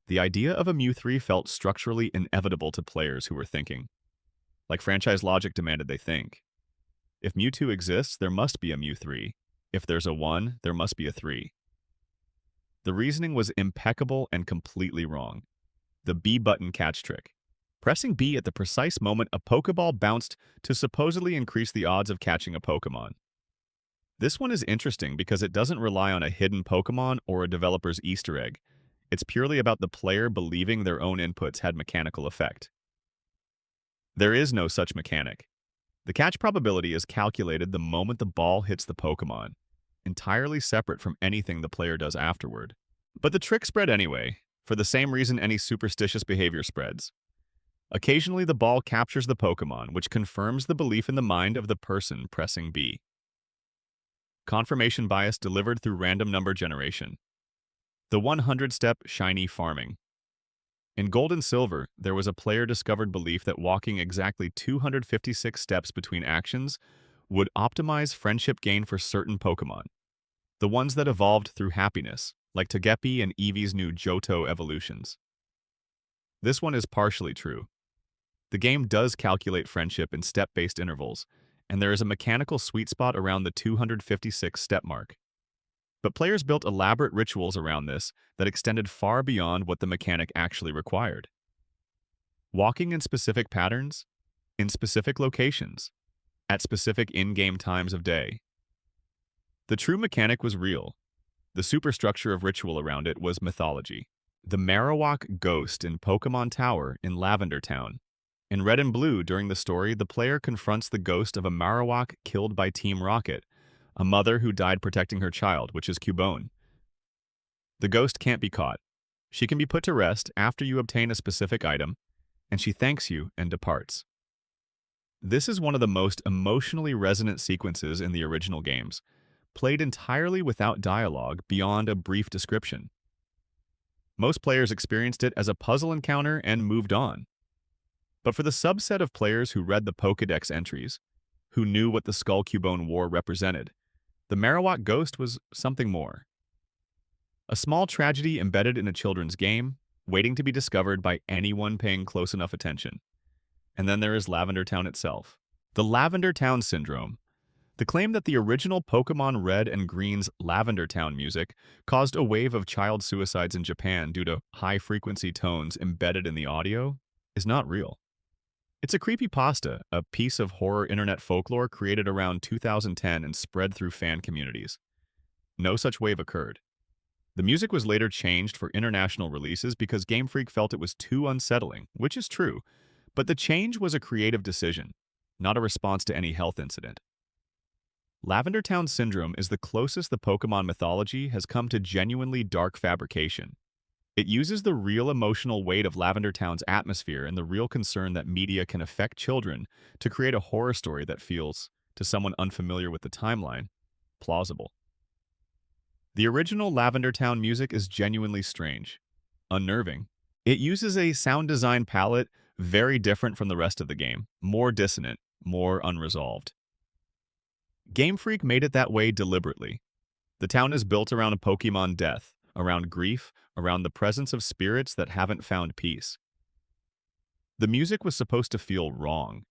the idea of a Mew3 felt structurally inevitable to players who were thinking. Like franchise logic demanded they think. If Mewtwo exists, there must be a Mew3. If there's a 1, there must be a 3. The reasoning was impeccable and completely wrong. The B button catch trick. Pressing B at the precise moment a Pokeball bounced to supposedly increase the odds of catching a Pokémon. This one is interesting because it doesn't rely on a hidden Pokémon or a developer's Easter egg. It's purely about the player believing their own inputs had mechanical effect. There is no such mechanic. The catch probability is calculated the moment the ball hits the Pokémon, entirely separate from anything the player does afterward. But the trick spread anyway, for the same reason any superstitious behavior spreads. Occasionally the ball captures the Pokémon, which confirms the belief in the mind of the person pressing B. Confirmation bias delivered through random number generation. The 100-step shiny farming. In Gold and Silver, there was a player-discovered belief that walking exactly 256 steps between actions would optimize friendship gain for certain Pokémon, the ones that evolved through happiness, like Togepi and Eevee's new Johto evolutions. This one is partially true. The game does calculate friendship in step-based intervals, and there is a mechanical sweet spot around the 256 step mark. But players built elaborate rituals around this that extended far beyond what the mechanic actually required. Walking in specific patterns, in specific locations, at specific in-game times of day. The true mechanic was real. The superstructure of ritual around it was mythology. The Marowak ghost in Pokémon Tower in Lavender Town. In Red and Blue, during the story, the player confronts the ghost of a Marowak killed by Team Rocket, a mother who died protecting her child, which is Cubone. The ghost can't be caught. She can be put to rest after you obtain a specific item, and she thanks you and departs. This is one of the most emotionally resonant sequences in the original games, played entirely without dialogue beyond a brief description. Most players experienced it as a puzzle encounter and moved on. But for the subset of players who read the Pokédex entries, who knew what the Skull Cubone War represented, the Marowak ghost was something more. A small tragedy embedded in a children's game, waiting to be discovered by anyone paying close enough attention. And then there is Lavender Town itself. The Lavender Town Syndrome. The claim that the original Pokémon Red and Green's Lavender Town music caused a wave of child suicides in Japan due to high-frequency tones embedded in the audio is not real. It's a creepypasta, a piece of horror internet folklore created around 2010 and spread through fan communities. No such wave occurred. The music was later changed for international releases because Game Freak felt it was too unsettling, which is true, but the change was a creative decision, not a response to any health incident. Lavender Town Syndrome is the closest the Pokémon mythology has come to genuinely dark fabrication. It uses the real emotional weight of Lavender Town's atmosphere and the real concern that media can affect children to create a horror story that feels, to someone unfamiliar with the timeline, plausible. The original Lavender Town music is genuinely strange, unnerving. It uses a sound design palette very different from the rest of the game, more dissonant, more unresolved. Game Freak made it that way deliberately. The town is built around a Pokémon death, around grief, around the presence of spirits that haven't found peace. The music was supposed to feel wrong.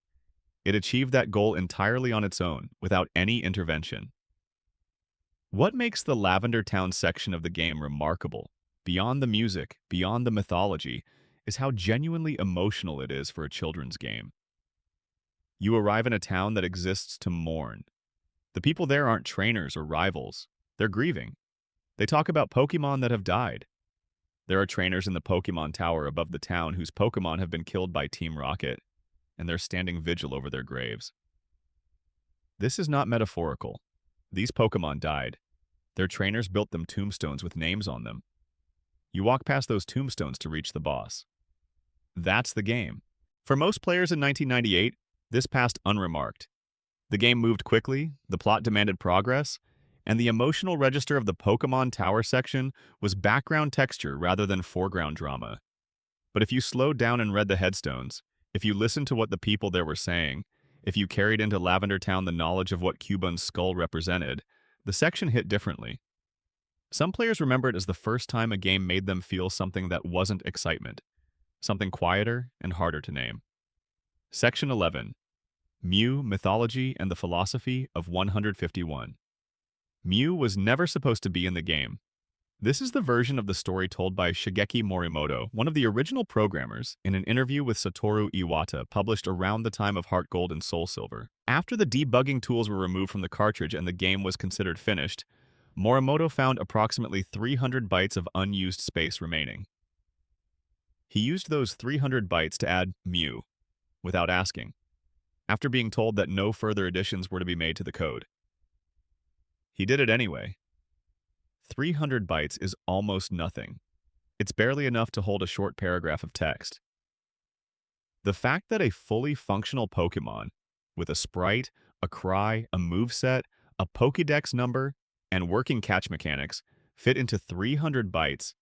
It achieved that goal entirely on its own, without any intervention. What makes the Lavender Town section of the game remarkable, beyond the music, beyond the mythology, is how genuinely emotional it is for a children's game. You arrive in a town that exists to mourn. The people there aren't trainers or rivals. They're grieving. They talk about Pokémon that have died. There are trainers in the Pokémon Tower above the town whose Pokémon have been killed by Team Rocket, and they're standing vigil over their graves. This is not metaphorical. These Pokémon died. Their trainers built them tombstones with names on them. You walk past those tombstones to reach the boss. That's the game. For most players in 1998, this passed unremarked. The game moved quickly, the plot demanded progress, and the emotional register of the Pokémon Tower section was background texture rather than foreground drama. But if you slowed down and read the headstones, if you listened to what the people there were saying, if you carried into Lavender Town the knowledge of what Cubone's skull represented, the section hit differently. Some players remember it as the first time a game made them feel something that wasn't excitement, something quieter and harder to name. Section 11. Mew, Mythology, and the Philosophy of 151. Mew was never supposed to be in the game. This is the version of the story told by Shigeki Morimoto, one of the original programmers, in an interview with Satoru Iwata published around the time of Heart Gold and Soul Silver. After the debugging tools were removed from the cartridge and the game was considered finished, Morimoto found approximately 300 bytes of unused space remaining. He used those 300 bytes to add Mew, without asking, after being told that no further additions were to be made to the code. He did it anyway. 300 bytes is almost nothing. It's barely enough to hold a short paragraph of text. The fact that a fully functional Pokémon, with a sprite, a cry, a moveset, a Pokédex number, and working catch mechanics, fit into 300 bytes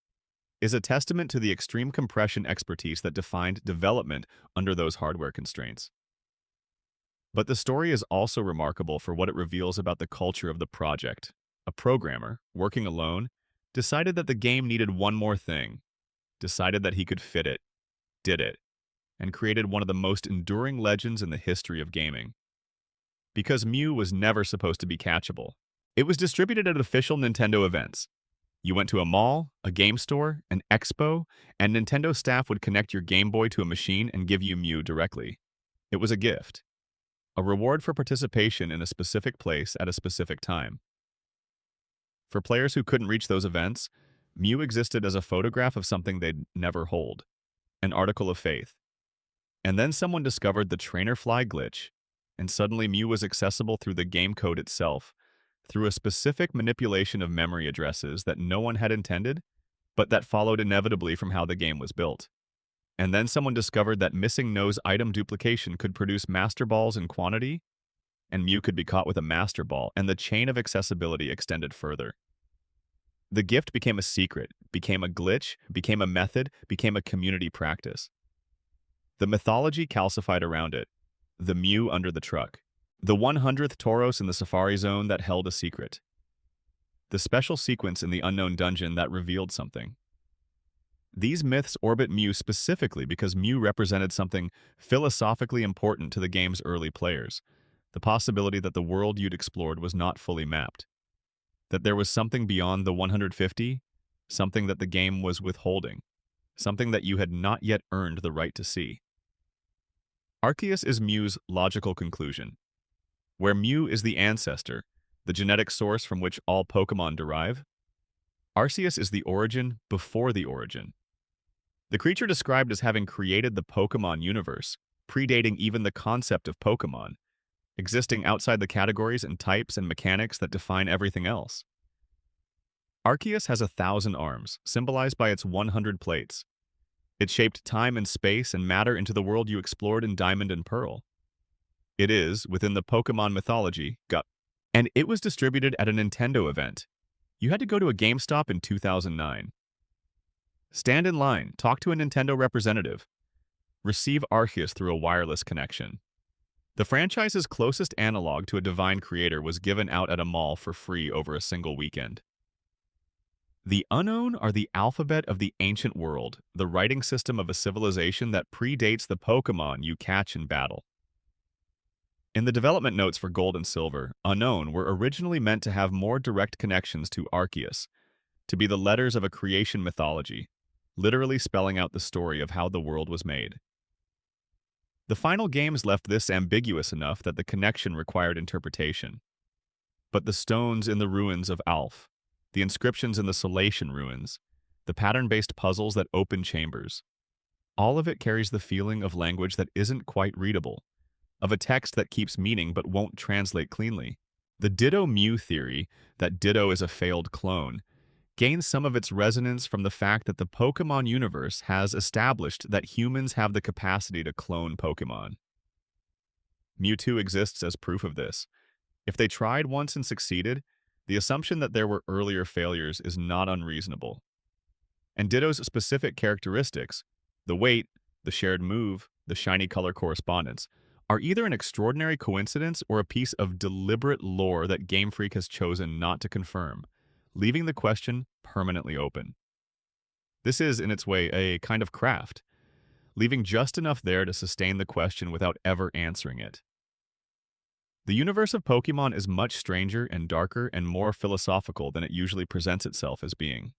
is a testament to the extreme compression expertise that defined development under those hardware constraints. But the story is also remarkable for what it reveals about the culture of the project. A programmer, working alone, decided that the game needed one more thing, decided that he could fit it, did it, and created one of the most enduring legends in the history of gaming. Because Mew was never supposed to be catchable. It was distributed at official Nintendo events. You went to a mall, a game store, an expo, and Nintendo staff would connect your Game Boy to a machine and give you Mew directly. It was a gift, a reward for participation in a specific place at a specific time. For players who couldn't reach those events, Mew existed as a photograph of something they'd never hold, an article of faith. And then someone discovered the trainer fly glitch, and suddenly Mew was accessible through the game code itself, through a specific manipulation of memory addresses that no one had intended, but that followed inevitably from how the game was built. And then someone discovered that missing nose item duplication could produce Master Balls in quantity, and Mew could be caught with a Master Ball, and the chain of accessibility extended further. The gift became a secret, became a glitch, became a method, became a community practice. The mythology calcified around it, the Mew under the truck, the 100th Tauros in the Safari Zone that held a secret, the special sequence in the unknown dungeon that revealed something. These myths orbit Mew specifically because Mew represented something philosophically important to the game's early players, the possibility that the world you'd explored was not fully mapped, that there was something beyond the 150, something that the game was withholding, something that you had not yet earned the right to see. Arceus is Mew's logical conclusion. Where Mew is the ancestor, the genetic source from which all Pokémon derive, Arceus is the origin before the origin. The creature described as having created the Pokémon universe, predating even the concept of Pokémon, existing outside the categories and types and mechanics that define everything else. Arceus has 1,000 arms, symbolized by its 100 plates. It shaped time and space and matter into the world you explored in Diamond and Pearl. It is, within the Pokémon mythology, and it was distributed at a Nintendo event. You had to go to a GameStop in 2009. Stand in line, talk to a Nintendo representative. Receive Arceus through a wireless connection. The franchise's closest analog to a divine creator was given out at a mall for free over a single weekend. The Unknown are the alphabet of the ancient world, the writing system of a civilization that predates the Pokémon you catch in battle. In the development notes for Gold and Silver, Unknown were originally meant to have more direct connections to Arceus, to be the letters of a creation mythology, literally spelling out the story of how the world was made. The final games left this ambiguous enough that the connection required interpretation. But the stones in the ruins of Alph, the inscriptions in the Solation ruins, the pattern-based puzzles that open chambers, all of it carries the feeling of language that isn't quite readable, of a text that keeps meaning but won't translate cleanly. The Ditto Mew theory, that Ditto is a failed clone, gains some of its resonance from the fact that the Pokémon universe has established that humans have the capacity to clone Pokémon. Mewtwo exists as proof of this. If they tried once and succeeded, the assumption that there were earlier failures is not unreasonable. And Ditto's specific characteristics, the weight, the shared move, the shiny color correspondence, are either an extraordinary coincidence or a piece of deliberate lore that Game Freak has chosen not to confirm, leaving the question permanently open. This is, in its way, a kind of craft, leaving just enough there to sustain the question without ever answering it. The universe of Pokémon is much stranger and darker and more philosophical than it usually presents itself as being.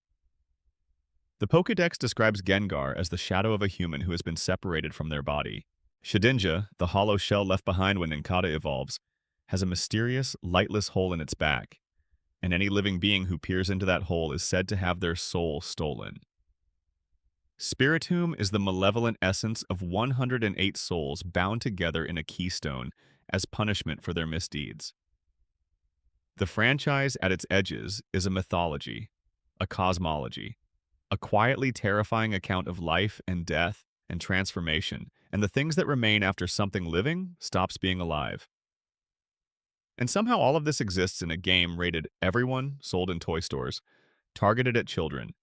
The Pokédex describes Gengar as the shadow of a human who has been separated from their body. Shedinja, the hollow shell left behind when Nincada evolves, has a mysterious, lightless hole in its back, and any living being who peers into that hole is said to have their soul stolen. Spiritomb is the malevolent essence of 108 souls bound together in a keystone as punishment for their misdeeds. The franchise at its edges is a mythology, a cosmology, a quietly terrifying account of life and death and transformation, and the things that remain after something living stops being alive. And somehow all of this exists in a game rated everyone, sold in toy stores, targeted at children,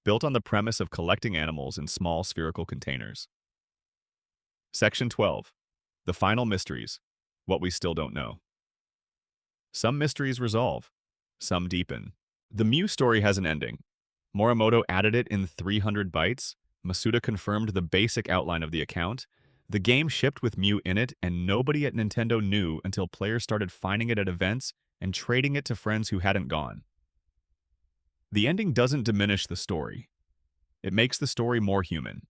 built on the premise of collecting animals in small spherical containers. Section 12. The Final Mysteries. What we still don't know. Some mysteries resolve, some deepen. The Mew story has an ending. Morimoto added it in 300 bytes. Masuda confirmed the basic outline of the account. The game shipped with Mew in it, and nobody at Nintendo knew until players started finding it at events and trading it to friends who hadn't gone. The ending doesn't diminish the story. It makes the story more human.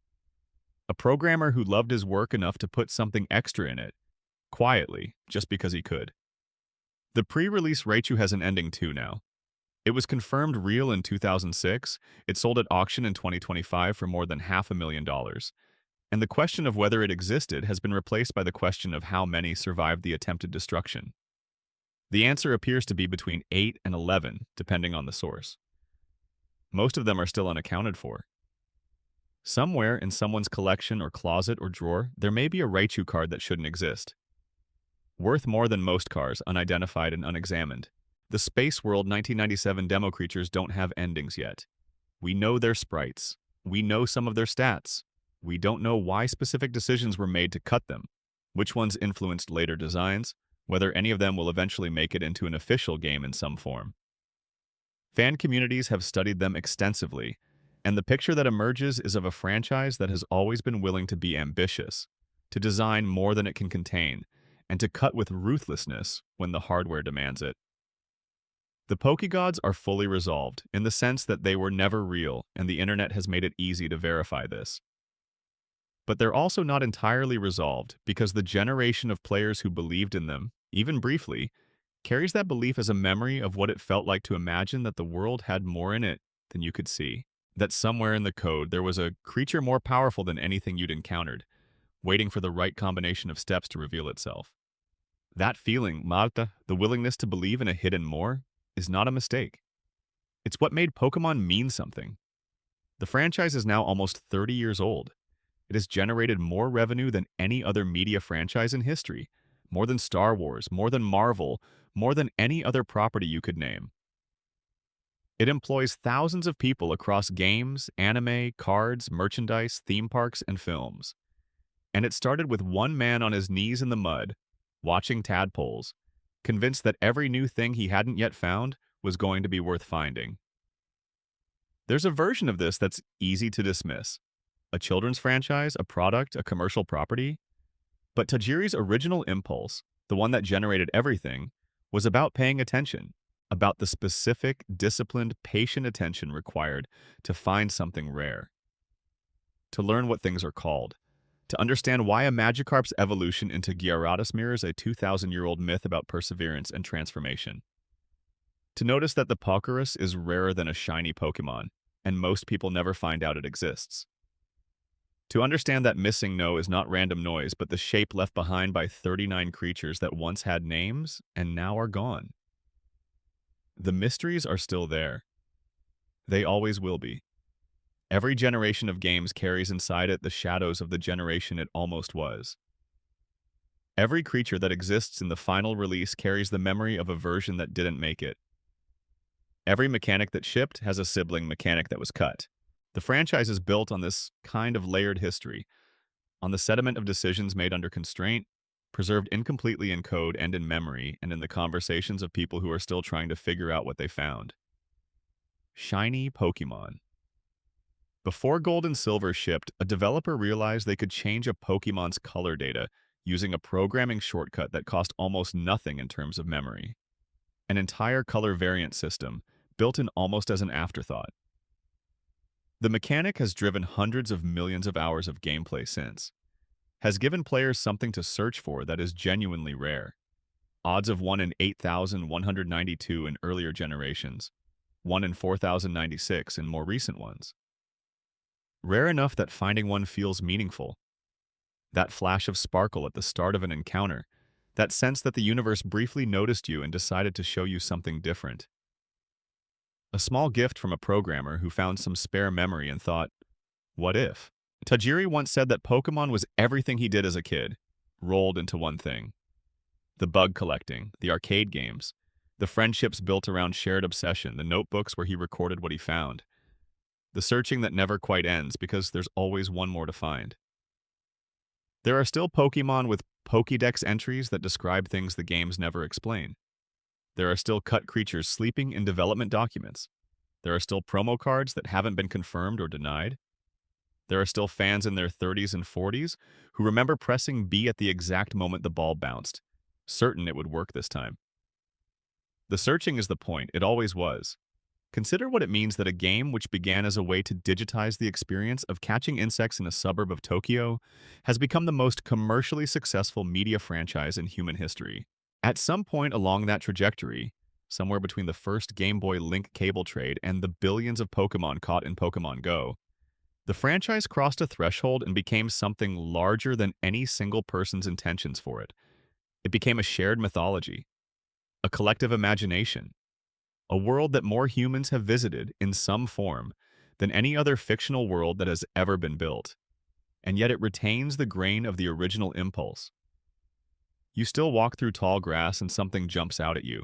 A programmer who loved his work enough to put something extra in it, quietly, just because he could. The pre-release Raichu has an ending too now. It was confirmed real in 2006, it sold at auction in 2025 for more than $500,000, and the question of whether it existed has been replaced by the question of how many survived the attempted destruction. The answer appears to be between 8 and 11, depending on the source. Most of them are still unaccounted for. Somewhere in someone's collection or closet or drawer, there may be a Raichu card that shouldn't exist. Worth more than most cars, unidentified and unexamined. The Space World 1997 demo creatures don't have endings yet. We know their sprites. We know some of their stats. We don't know why specific decisions were made to cut them, which ones influenced later designs, whether any of them will eventually make it into an official game in some form. Fan communities have studied them extensively, and the picture that emerges is of a franchise that has always been willing to be ambitious, to design more than it can contain, and to cut with ruthlessness when the hardware demands it. The Pokégods are fully resolved, in the sense that they were never real, and the internet has made it easy to verify this. But they're also not entirely resolved, because the generation of players who believed in them, even briefly, carries that belief as a memory of what it felt like to imagine that the world had more in it than you could see. That somewhere in the code there was a creature more powerful than anything you'd encountered, waiting for the right combination of steps to reveal itself. That feeling, Marta, the willingness to believe in a hidden more, is not a mistake. It's what made Pokémon mean something. The franchise is now almost 30 years old. It has generated more revenue than any other media franchise in history, more than Star Wars, more than Marvel, more than any other property you could name. It employs thousands of people across games, anime, cards, merchandise, theme parks, and films. And it started with one man on his knees in the mud, watching tadpoles, convinced that every new thing he hadn't yet found was going to be worth finding. There's a version of this that's easy to dismiss. A children's franchise, a product, a commercial property. But Tajiri's original impulse, the one that generated everything, was about paying attention, about the specific, disciplined, patient attention required to find something rare. To learn what things are called. To understand why a Magikarp's evolution into Gyarados mirrors a 2,000-year-old myth about perseverance and transformation. To notice that the Pokerus is rarer than a shiny Pokémon, and most people never find out it exists. To understand that missing no is not random noise, but the shape left behind by 39 creatures that once had names and now are gone. The mysteries are still there. They always will be. Every generation of games carries inside it the shadows of the generation it almost was. Every creature that exists in the final release carries the memory of a version that didn't make it. Every mechanic that shipped has a sibling mechanic that was cut. The franchise is built on this kind of layered history, on the sediment of decisions made under constraint, preserved incompletely in code and in memory, and in the conversations of people who are still trying to figure out what they found. Shiny Pokémon. Before Gold and Silver shipped, a developer realized they could change a Pokémon's color data using a programming shortcut that cost almost nothing in terms of memory. An entire color variant system, built in almost as an afterthought. The mechanic has driven hundreds of millions of hours of gameplay since, has given players something to search for that is genuinely rare. Odds of 1 in 8,192 in earlier generations, 1 in 4,096 in more recent ones. Rare enough that finding one feels meaningful. That flash of sparkle at the start of an encounter, that sense that the universe briefly noticed you and decided to show you something different. A small gift from a programmer who found some spare memory and thought, what if? Tajiri once said that Pokémon was everything he did as a kid, rolled into one thing. The bug collecting, the arcade games, the friendships built around shared obsession, the notebooks where he recorded what he found, the searching that never quite ends because there's always one more to find. There are still Pokémon with Pokédex entries that describe things the games never explain. There are still cut creatures sleeping in development documents. There are still promo cards that haven't been confirmed or denied. There are still fans in their 30s and 40s who remember pressing B at the exact moment the ball bounced, certain it would work this time. The searching is the point, it always was. Consider what it means that a game which began as a way to digitize the experience of catching insects in a suburb of Tokyo has become the most commercially successful media franchise in human history. At some point along that trajectory, somewhere between the first Game Boy Link cable trade and the billions of Pokémon caught in Pokémon Go, the franchise crossed a threshold and became something larger than any single person's intentions for it. It became a shared mythology, a collective imagination, a world that more humans have visited in some form than any other fictional world that has ever been built. And yet it retains the grain of the original impulse. You still walk through tall grass and something jumps out at you.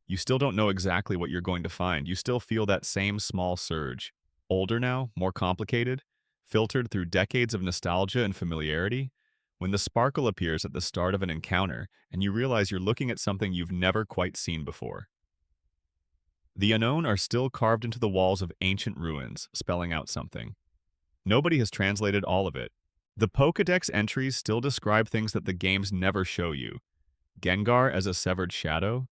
You still don't know exactly what you're going to find. You still feel that same small surge. Older now, more complicated, filtered through decades of nostalgia and familiarity. When the sparkle appears at the start of an encounter and you realize you're looking at something you've never quite seen before. The unknown are still carved into the walls of ancient ruins, spelling out something. Nobody has translated all of it. The Pokédex entries still describe things that the games never show you. Gengar as a severed shadow,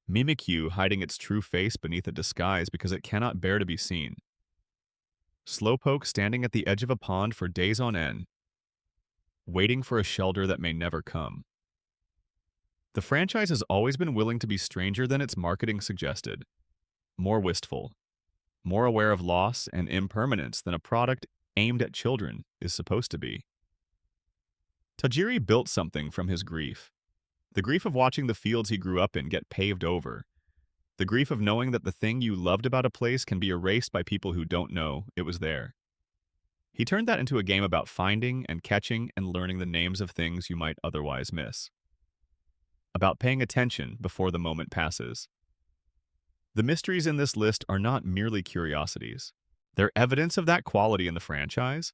Mimikyu hiding its true face beneath a disguise because it cannot bear to be seen, Slowpoke standing at the edge of a pond for days on end, waiting for a shelter that may never come. The franchise has always been willing to be stranger than its marketing suggested, more wistful, more aware of loss and impermanence than a product aimed at children is supposed to be. Tajiri built something from his grief. The grief of watching the fields he grew up in get paved over. The grief of knowing that the thing you loved about a place can be erased by people who don't know it was there. He turned that into a game about finding and catching and learning the names of things you might otherwise miss. About paying attention before the moment passes. The mysteries in this list are not merely curiosities. They're evidence of that quality in the franchise,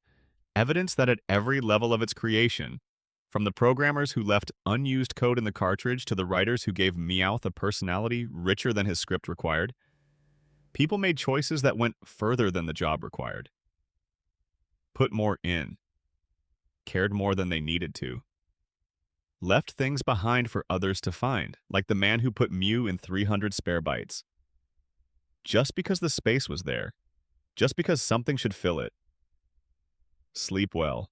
evidence that at every level of its creation, from the programmers who left unused code in the cartridge to the writers who gave Meowth a personality richer than his script required, people made choices that went further than the job required. Put more in. Cared more than they needed to. Left things behind for others to find, like the man who put Mew in 300 spare bytes. Just because the space was there. Just because something should fill it. Sleep well.